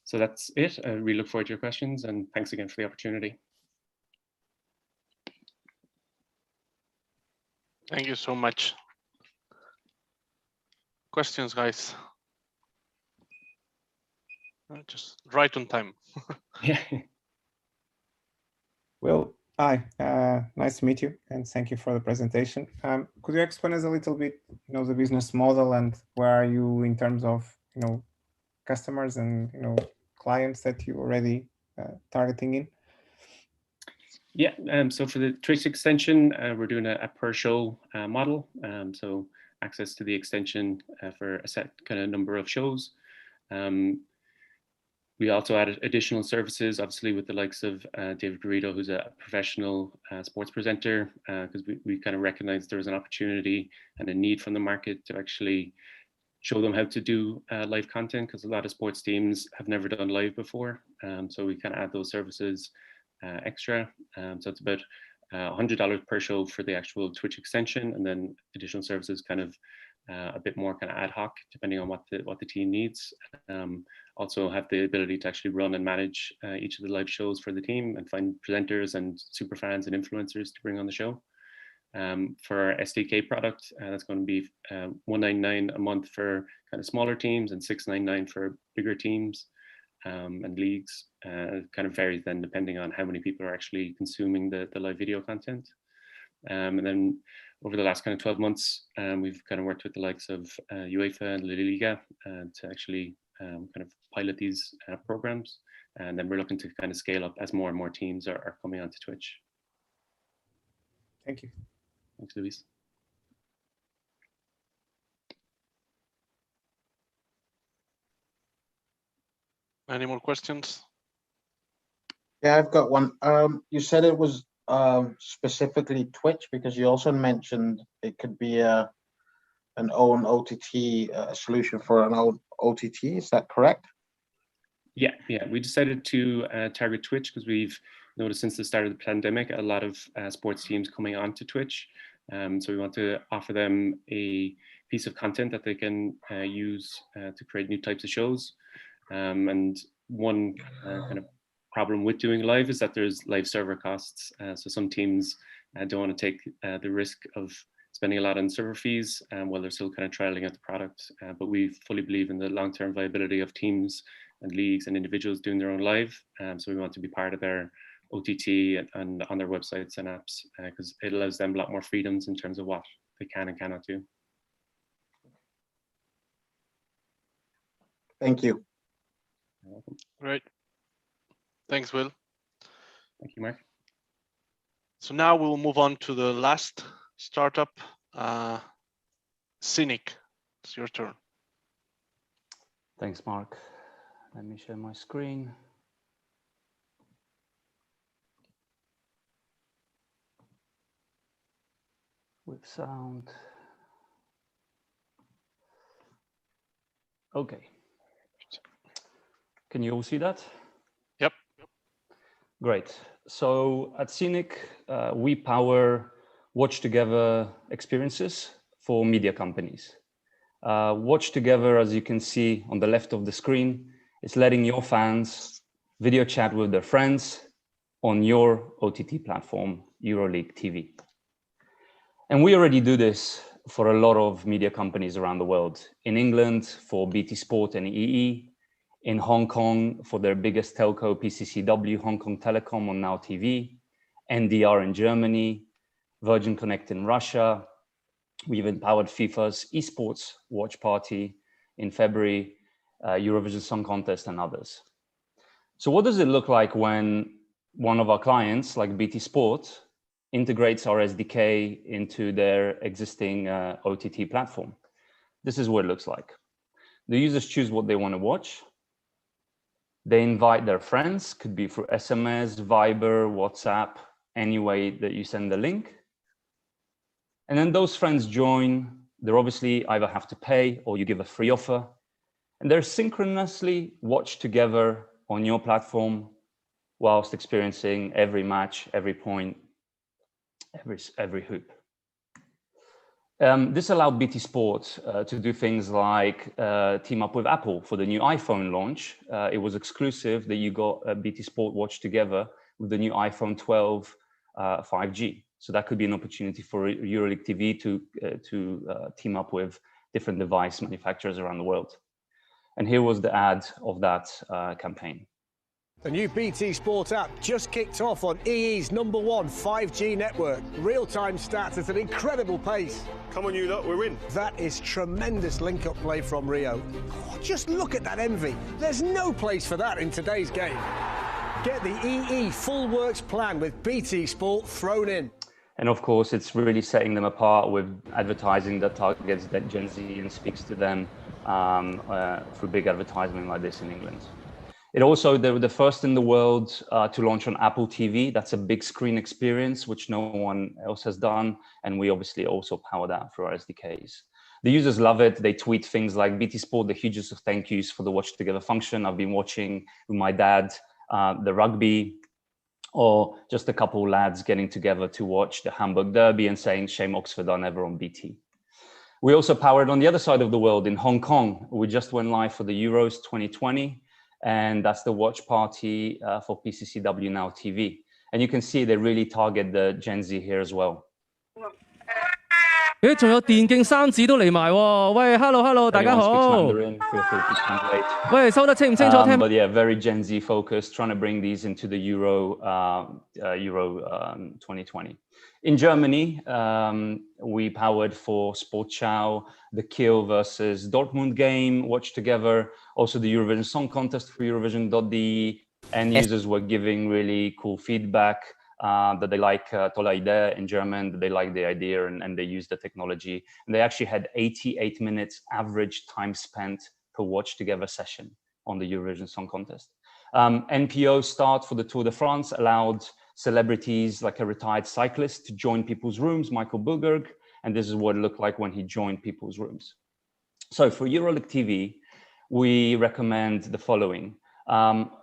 P: So that's it. I really look forward to your questions, and thanks again for the opportunity.
C: Thank you so much. Questions, guys? Just right on time.
P: Yeah.
D: Well, hi, nice to meet you, and thank you for the presentation. Could you explain us a little bit, the business model and where are you in terms of, customers and, clients that you already targeting in?
P: Yeah, so for the Twitch extension, we're doing a per show model. So access to the extension for a set kind of number of shows. We also added additional services, obviously with the likes of David Garrido, who's a professional sports presenter, because we kind of recognized there was an opportunity and a need from the market to actually show them how to do live content, because a lot of sports teams have never done live before. So we kind of add those services extra. So it's about $100 per show for the actual Twitch extension, and then additional services kind of a bit more kind of ad hoc, depending on what the team needs. Also have the ability to actually run and manage each of the live shows for the team and find presenters and super fans and influencers to bring on the show. For our SDK product, that's going to be $199 a month for kind of smaller teams and $699 for bigger teams and leagues. Kind of varies then depending on how many people are actually consuming the live video content. And then over the last kind of 12 months, we've kind of worked with the likes of UEFA and EuroLeague to actually kind of pilot these programs. And then we're looking to kind of scale up as more and more teams are coming onto Twitch.
D: Thank you.
P: Thanks, Luis.
C: Any more questions?
I: Yeah, I've got one. You said it was specifically Twitch, because you also mentioned it could be an own OTT solution for an own OTT. Is that correct?
P: Yeah. We decided to target Twitch because we've noticed since the start of the pandemic, a lot of sports teams coming onto Twitch. So we want to offer them a piece of content that they can use to create new types of shows. And one kind of problem with doing live is that there's live server costs. So some teams don't want to take the risk of spending a lot on server fees while they're still kind of trialing out the product. But we fully believe in the long-term viability of teams and leagues and individuals doing their own live. So we want to be part of their OTT and on their websites and apps, because it allows them a lot more freedoms in terms of what they can and cannot do.
I: Thank you.
P: You're welcome.
C: Great. Thanks, Will.
P: Thank you, Mark.
C: So now we'll move on to the last startup, Cynic. It's your turn.
Q: Thanks, Mark. Let me share my screen. With sound. Okay. Can you all see that?
C: Yep.
Q: Great. So at Cynic, we power watch together experiences for media companies. Watch together, as you can see on the left of the screen, is letting your fans video chat with their friends on your OTT platform, EuroLeague TV. And we already do this for a lot of media companies around the world. In England, for BT Sport and EE. In Hong Kong, for their biggest telco, PCCW, Hong Kong Telecom on Now TV. NDR in Germany. Virgin Connect in Russia. We even powered FIFA's esports watch party in February, Eurovision Song Contest and others. So what does it look like when one of our clients, like BT Sport, integrates our SDK into their existing OTT platform? This is what it looks like. The users choose what they want to watch. They invite their friends, could be through SMS, Viber, WhatsApp, any way that you send the link. And then those friends join. They obviously either have to pay or you give a free offer. And they're synchronously watch together on your platform whilst experiencing every match, every point, every hoop. This allowed BT Sport to do things like team up with Apple for the new iPhone launch. It was exclusive that you got a BT Sport watch together with the new iPhone 12 5G. So that could be an opportunity for EuroLeague TV to team up with different device manufacturers around the world. And here was the ad of that campaign.
R: The new BT Sport app just kicked off on EE's #1 5G network. Real-time stats at an incredible pace. Come on, you lot, we win. That is tremendous link-up play from Rio. Oh, just look at that envy. There's no place for that in today's game. Get the EE full works plan with BT Sport thrown in.
Q: And of course, it's really setting them apart with advertising that targets that Gen Z and speaks to them through big advertisement like this in England. It also, they were the first in the world to launch on Apple TV. That's a big screen experience, which no one else has done. And we obviously also power that through our SDKs. The users love it. They tweet things like BT Sport, the hugest of thank yous for the watch together function. I've been watching with my dad, the rugby, or just a couple of lads getting together to watch the Hamburg Derby and saying, shame Oxford are never on BT. We also powered on the other side of the world in Hong Kong. We just went live for the Euros 2020. And that's the watch party for PCCW Now TV. And you can see they really target the Gen Z here as well.
S: 咦，仲有電競三子都嚟埋喎！喂 ，hello， 大家好。喂，收得清唔清楚？聽。
Q: But yeah, very Gen Z focused, trying to bring these into the Euro 2020. In Germany, we powered for Sportschau, the Kiel versus Dortmund game, watched together. Also the Eurovision Song Contest for Eurovision.de. End users were giving really cool feedback that they like tolle Idee in German, that they like the idea and they use the technology. And they actually had 88 minutes average time spent per watch together session on the Eurovision Song Contest. NPO start for the Tour de France allowed celebrities like a retired cyclist to join people's rooms, Michael Bulgerg, and this is what it looked like when he joined people's rooms. So for EuroLeague TV, we recommend the following.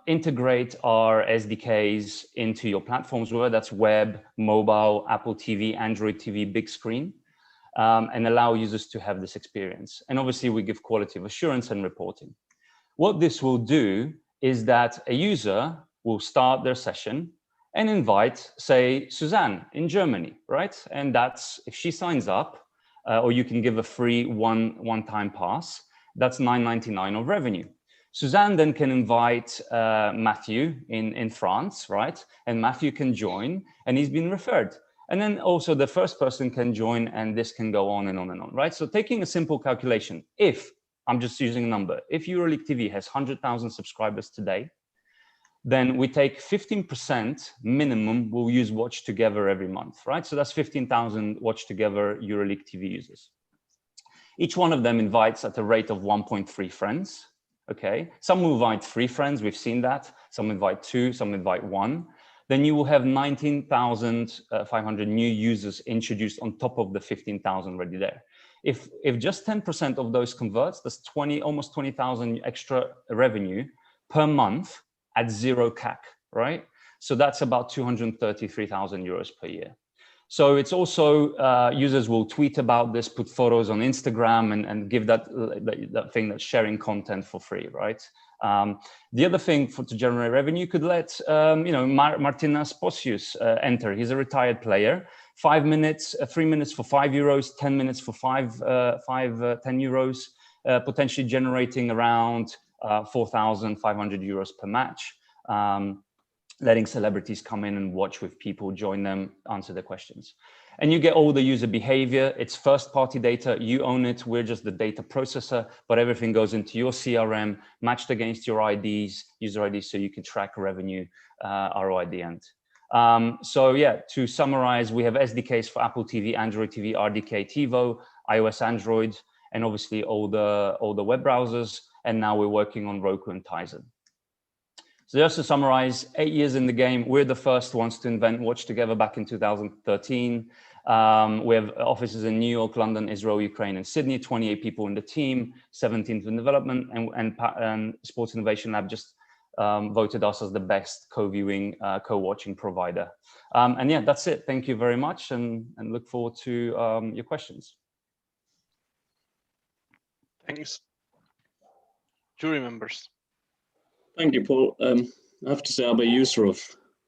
Q: Integrate our SDKs into your platforms, whether that's web, mobile, Apple TV, Android TV, big screen, and allow users to have this experience. And obviously we give quality of assurance and reporting. What this will do is that a user will start their session and invite, say, Suzanne in Germany, right? And that's, if she signs up, or you can give a free one-time pass, that's $9.99 of revenue. Suzanne then can invite Matthew in France, right? And Matthew can join, and he's been referred. And then also the first person can join, and this can go on and on and on, right? So taking a simple calculation, if, I'm just using a number, if EuroLeague TV has 100,000 subscribers today, then we take 15% minimum we'll use Watch Together every month, right? So that's 15,000 Watch Together EuroLeague TV users. Each one of them invites at a rate of 1.3 friends, okay? Some will invite 3 friends, we've seen that. Some invite 2, some invite 1. Then you will have 19,500 new users introduced on top of the 15,000 already there. If just 10% of those converts, that's almost 20,000 extra revenue per month at 0 CAC, right? So that's about 233,000 euros per year. So it's also, users will tweet about this, put photos on Instagram and give that thing that's sharing content for free, right? The other thing to generate revenue, you could let, Martinas Posius enter. He's a retired player. 5 minutes, 3 minutes for €5, 10 minutes for 10 euros, potentially generating around 4,500 euros per match, letting celebrities come in and watch with people, join them, answer their questions. And you get all the user behavior. It's first-party data. You own it. We're just the data processor, but everything goes into your CRM, matched against your IDs, user IDs, so you can track revenue, ROI at the end. So yeah, to summarize, we have SDKs for Apple TV, Android TV, RDK, TiVo, iOS, Android, and obviously all the web browsers. And now we're working on Roku and Tizen. So just to summarize, 8 years in the game, we're the first ones to invent Watch Together back in 2013. We have offices in New York, London, Israel, Ukraine, and Sydney, 28 people in the team, 17 in development, and Sports Innovation Lab just voted us as the best co-viewing, co-watching provider. And yeah, that's it. Thank you very much, and look forward to your questions.
C: Thanks. Jury members.
A: Thank you, Paul. I have to say I'm a user of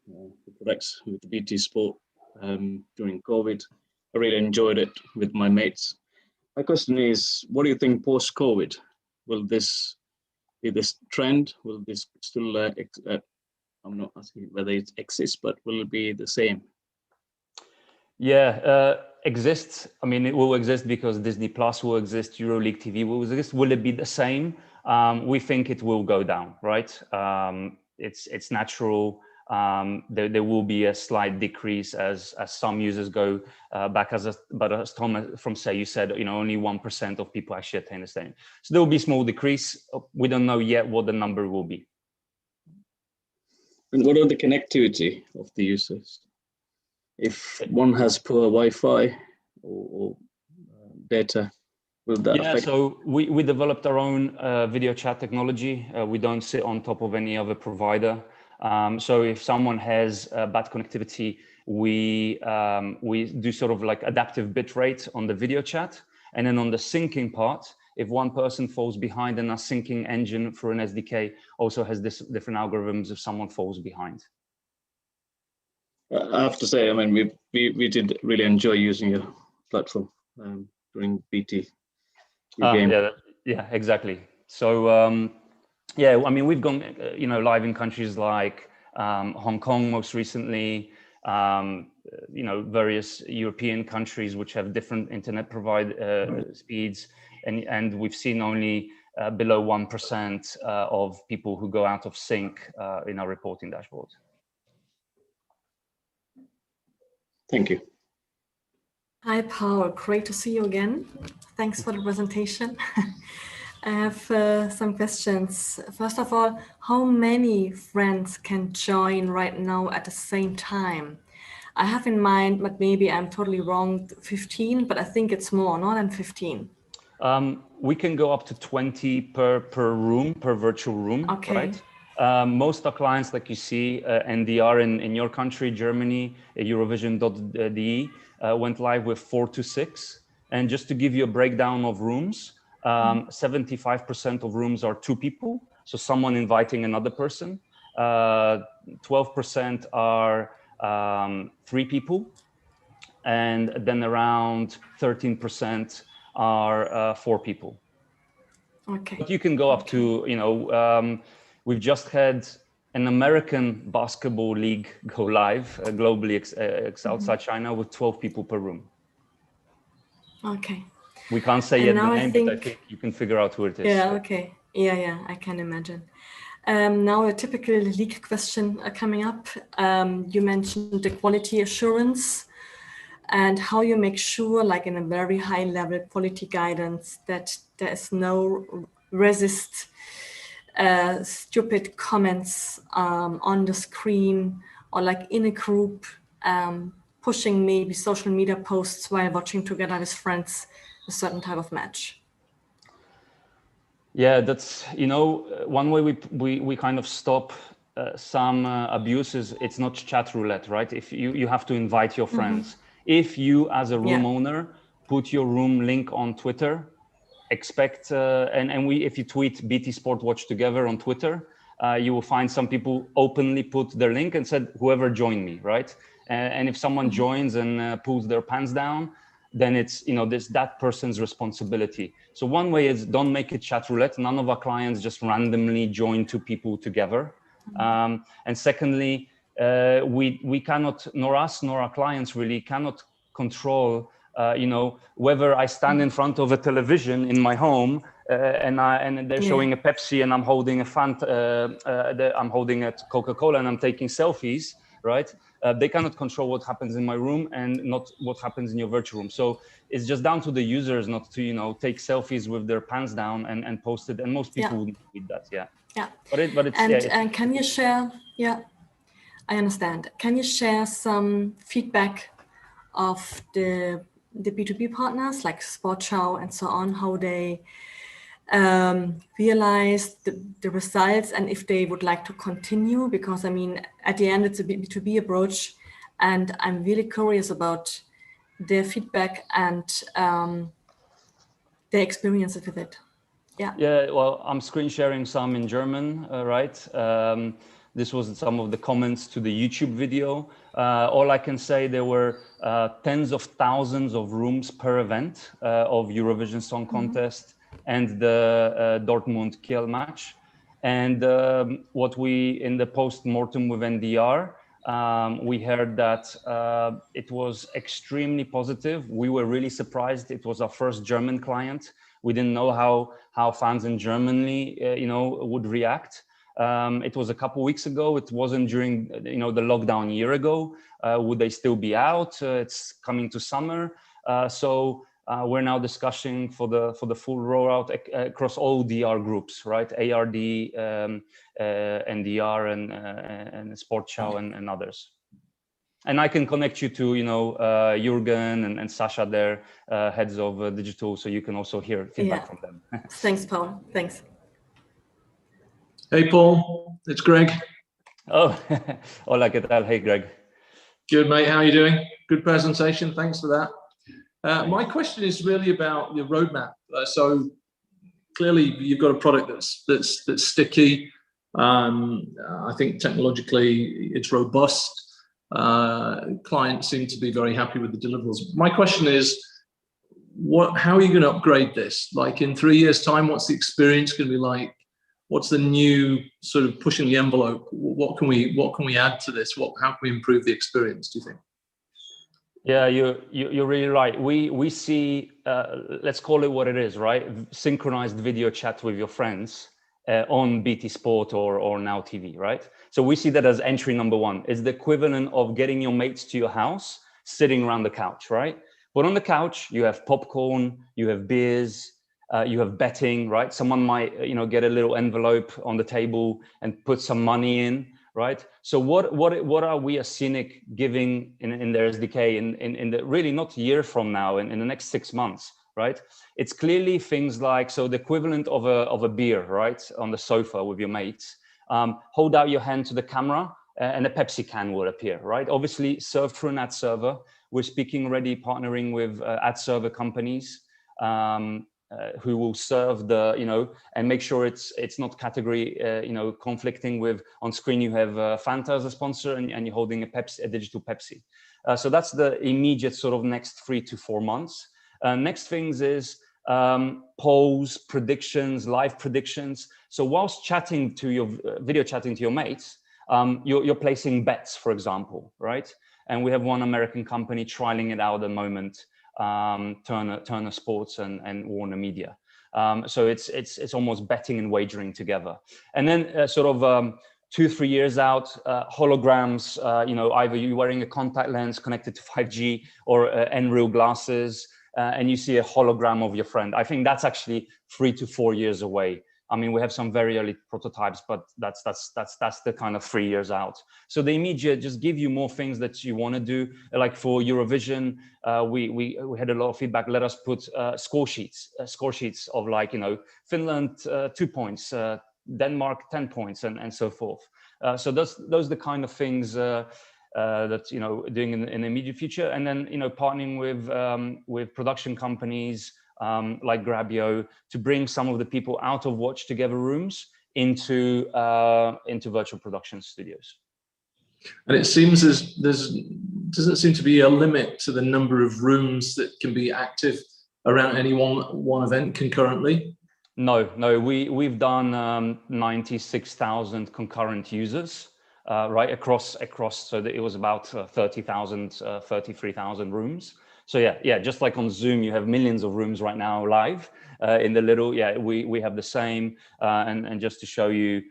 A: the products with BT Sport during COVID. I really enjoyed it with my mates. My question is, what do you think post-COVID? Will this be this trend? Will this still, I'm not asking whether it exists, but will it be the same?
Q: Yeah, exists. I mean, it will exist because Disney Plus will exist, EuroLeague TV will exist. Will it be the same? We think it will go down, right? It's natural. There will be a slight decrease as some users go back, but as Tom from Say, you said, only 1% of people actually attain the stadium. So there will be a small decrease. We don't know yet what the number will be.
A: And what are the connectivity of the users? If one has poor Wi-Fi or data, will that affect?
Q: So we developed our own video chat technology. We don't sit on top of any other provider. So if someone has bad connectivity, we do sort of like adaptive bit rate on the video chat. And then on the syncing part, if one person falls behind, then our syncing engine for an SDK also has different algorithms if someone falls behind.
A: I have to say, I mean, we did really enjoy using your platform during BT.
Q: Yeah, exactly. So yeah, I mean, we've gone, live in countries like Hong Kong most recently, various European countries which have different internet speeds, and we've seen only below 1% of people who go out of sync in our reporting dashboard.
A: Thank you.
F: Hi, Paul. Great to see you again. Thanks for the presentation. I have some questions. First of all, how many friends can join right now at the same time? I have in mind, but maybe I'm totally wrong, 15, but I think it's more than 15.
Q: We can go up to 20 per room, per virtual room, right? Most of our clients, like you see, NDR in your country, Germany, Eurovision.de, went live with 4 to 6. And just to give you a breakdown of rooms, 75% of rooms are 2 people, so someone inviting another person. 12% are 3 people, and then around 13% are 4 people.
F: Okay.
Q: But you can go up to, we've just had an American basketball league go live globally outside China with 12 people per room.
F: Okay.
Q: We can't say yet the name, but I think you can figure out who it is.
F: Yeah, okay. Yeah, I can imagine. Now a typical league question coming up. You mentioned the quality assurance and how you make sure, like in a very high level quality guidance, that there is no stupid comments on the screen or like in a group, pushing maybe social media posts while watching together with friends a certain type of match.
Q: Yeah, that's, one way we kind of stop some abuses. It's not chat roulette, right? If you have to invite your friends. If you as a room owner put your room link on Twitter, expect, if you tweet BT Sport Watch Together on Twitter, you will find some people openly put their link and said, whoever joined me, right? And if someone joins and pulls their pants down, then it's, this that person's responsibility. So one way is don't make it chat roulette. None of our clients just randomly join 2 people together. And secondly, we cannot, nor us nor our clients really cannot control, whether I stand in front of a television in my home and they're showing a Pepsi and I'm holding a Fanta, I'm holding a Coca-Cola and I'm taking selfies, right? They cannot control what happens in my room and not what happens in your virtual room. So it's just down to the users not to, take selfies with their pants down and post it. And most people wouldn't do that, yeah. But it's,
F: and can you share, I understand. Can you share some feedback of the B2B partners like Sportschau and so on, how they realize the results and if they would like to continue? Because I mean, at the end, it's a B2B approach, and I'm really curious about their feedback and their experiences with it.
Q: Yeah, well, I'm screen sharing some in German, right? This was some of the comments to the YouTube video. All I can say, there were tens of thousands of rooms per event of Eurovision Song Contest and the Dortmund-Kiel match. And what we, in the post-mortem with NDR, we heard that it was extremely positive. We were really surprised. It was our first German client. We didn't know how fans in Germany, would react. It was a couple of weeks ago. It wasn't during, the lockdown a year ago. Would they still be out? It's coming to summer. So we're now discussing for the full rollout across all DR groups, right? ARD, NDR, and Sport Show and others. And I can connect you to, Jürgen and Sasha, their heads of digital, so you can also hear feedback from them.
F: Thanks, Paul. Thanks.
B: Hey, Paul. It's Greg.
Q: Oh, hola, ¿qué tal? Hey, Greg.
B: Good, mate. How are you doing? Good presentation. Thanks for that. My question is really about your roadmap. So clearly, you've got a product that's sticky. I think technologically, it's robust. Clients seem to be very happy with the deliverables. My question is, how are you going to upgrade this? Like in 3 years' time, what's the experience going to be like? What's the new sort of pushing the envelope? What can we add to this? How can we improve the experience, do you think?
Q: Yeah, you're really right. We see, let's call it what it is, right? Synchronized video chat with your friends on BT Sport or Now TV, right? So we see that as entry number one. It's the equivalent of getting your mates to your house, sitting around the couch, right? But on the couch, you have popcorn, you have beers, you have betting, right? Someone might, get a little envelope on the table and put some money in, right? So what are we as Scenic giving in their SDK in the really not a year from now, in the next 6 months, right? It's clearly things like, so the equivalent of a beer, right? On the sofa with your mates, hold out your hand to the camera and a Pepsi can will appear, right? Obviously served through an ad server. We're speaking already, partnering with ad server companies, who will serve and make sure it's not category, conflicting with, on screen you have Fanta as a sponsor and you're holding a digital Pepsi. So that's the immediate sort of next 3 to 4 months. Next things is polls, predictions, live predictions. So whilst video chatting to your mates, you're placing bets, for example, right? And we have one American company trialing it out at the moment, Turner Sports and Warner Media. So it's almost betting and wagering together. And then 2-3 years out, holograms, either you're wearing a contact lens connected to 5G or Nreal glasses, and you see a hologram of your friend. I think that's actually 3 to 4 years away. I mean, we have some very early prototypes, but that's the kind of 3 years out. So the immediate just give you more things that you want to do. Like for Eurovision, we had a lot of feedback. Let us put score sheets of like, Finland 2 points, Denmark 10 points, and so forth. So those are the kind of things that doing in the immediate future, and then partnering with production companies like Grabio to bring some of the people out of watch together rooms into virtual production studios.
B: And it seems doesn't seem to be a limit to the number of rooms that can be active around any one event concurrently.
Q: No, we've done 96,000 concurrent users, right across. So that it was about 33,000 rooms. So yeah, just like on Zoom, you have millions of rooms right now live in the little. Yeah, we have the same. And just to show you,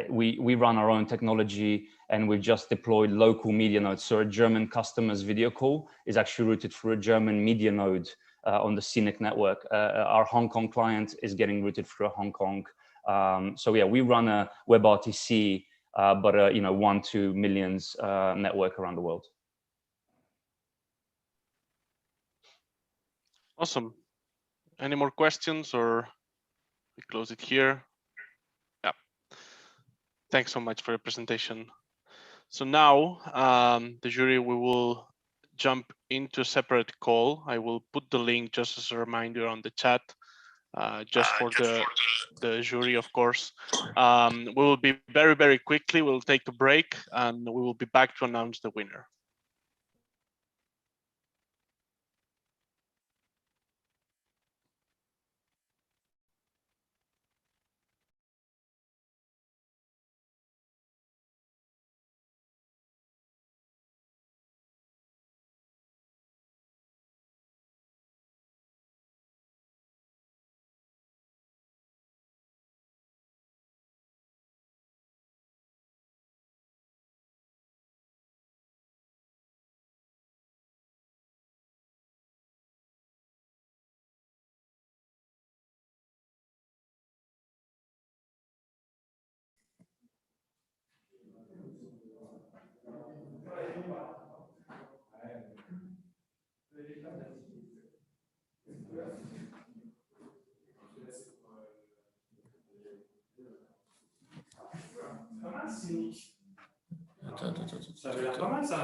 Q: we run our own technology, and we've just deployed local media nodes. So a German customer's video call is actually routed through a German media node on the Scenic network. Our Hong Kong client is getting routed through Hong Kong. So yeah, we run a WebRTC, but 1-2 millions network around the world.
C: Awesome. Any more questions, or we close it here? Yeah. Thanks so much for your presentation. So now, the jury, we will jump into a separate call. I will put the link just as a reminder on the chat, just for the jury, of course. We will be very, very quickly. We'll take a break, and we will be back to announce the winner.
E: Attends.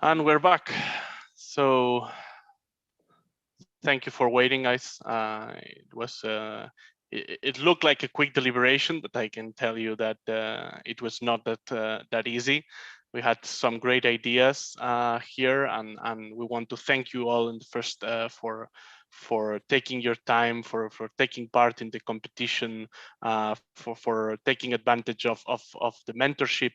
C: And we're back. So thank you for waiting, guys. It looked like a quick deliberation, but I can tell you that it was not that easy. We had some great ideas here, and we want to thank you all in the first for taking your time, for taking part in the competition, for taking advantage of the mentorship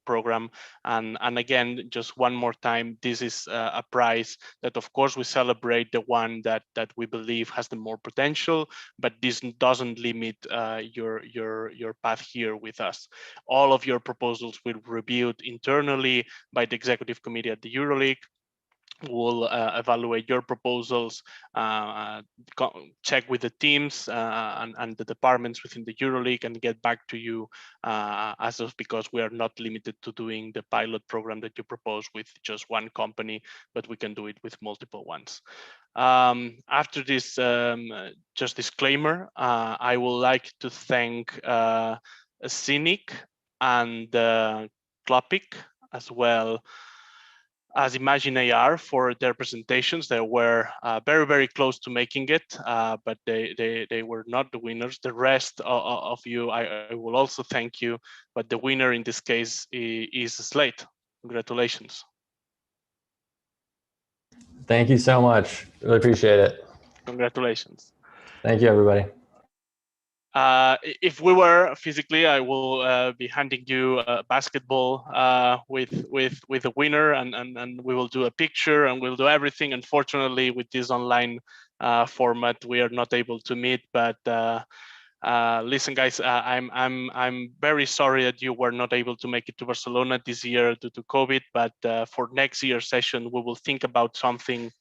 C: program. And again, just one more time, this is a prize that, of course, we celebrate the one that we believe has the more potential, but this doesn't limit your path here with us. All of your proposals will be reviewed internally by the executive committee at the EuroLeague. We'll evaluate your proposals, check with the teams and the departments within the EuroLeague, and get back to you because we are not limited to doing the pilot program that you propose with just one company, but we can do it with multiple ones. After this just disclaimer, I would like to thank Cynic and Klopic, as well as Imagine AR, for their presentations. They were very, very close to making it, but they were not the winners. The rest of you, I will also thank you, but the winner in this case is Slate. Congratulations.
H: Thank you so much. Really appreciate it.
C: Congratulations.
H: Thank you, everybody.
C: If we were physically, I will be handing you a basketball with the winner, and we will do a picture and we'll do everything. Unfortunately, with this online format, we are not able to meet. But listen, guys, I'm very sorry that you were not able to make it to Barcelona this year due to COVID. But for next year's session, we will think about something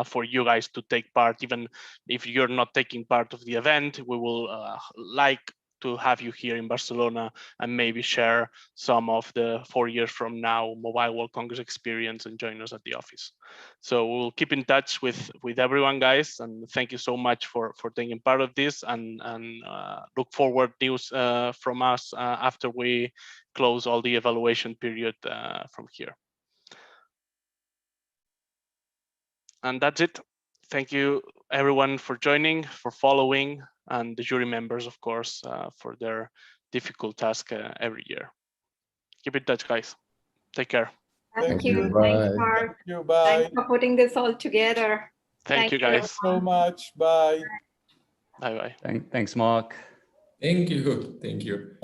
C: for you guys to take part. Even if you're not taking part of the event, we will like to have you here in Barcelona and maybe share some of the 4 years from now Mobile World Congress experience and join us at the office. So we'll keep in touch with everyone, guys, and thank you so much for taking part of this, and look forward news from us after we close all the evaluation period from here. And that's it. Thank you, everyone, for joining, for following, and the jury members, of course, for their difficult task every year. Keep in touch, guys. Take care.
J: Thank you.
L: Bye.
J: Thanks, Mark.
L: Thank you. Bye.
J: Thanks for putting this all together.
C: Thank you, guys.
L: So much. Bye.
C: Bye-bye.
S: Thanks, Mark.
E: Thank you. Thank you.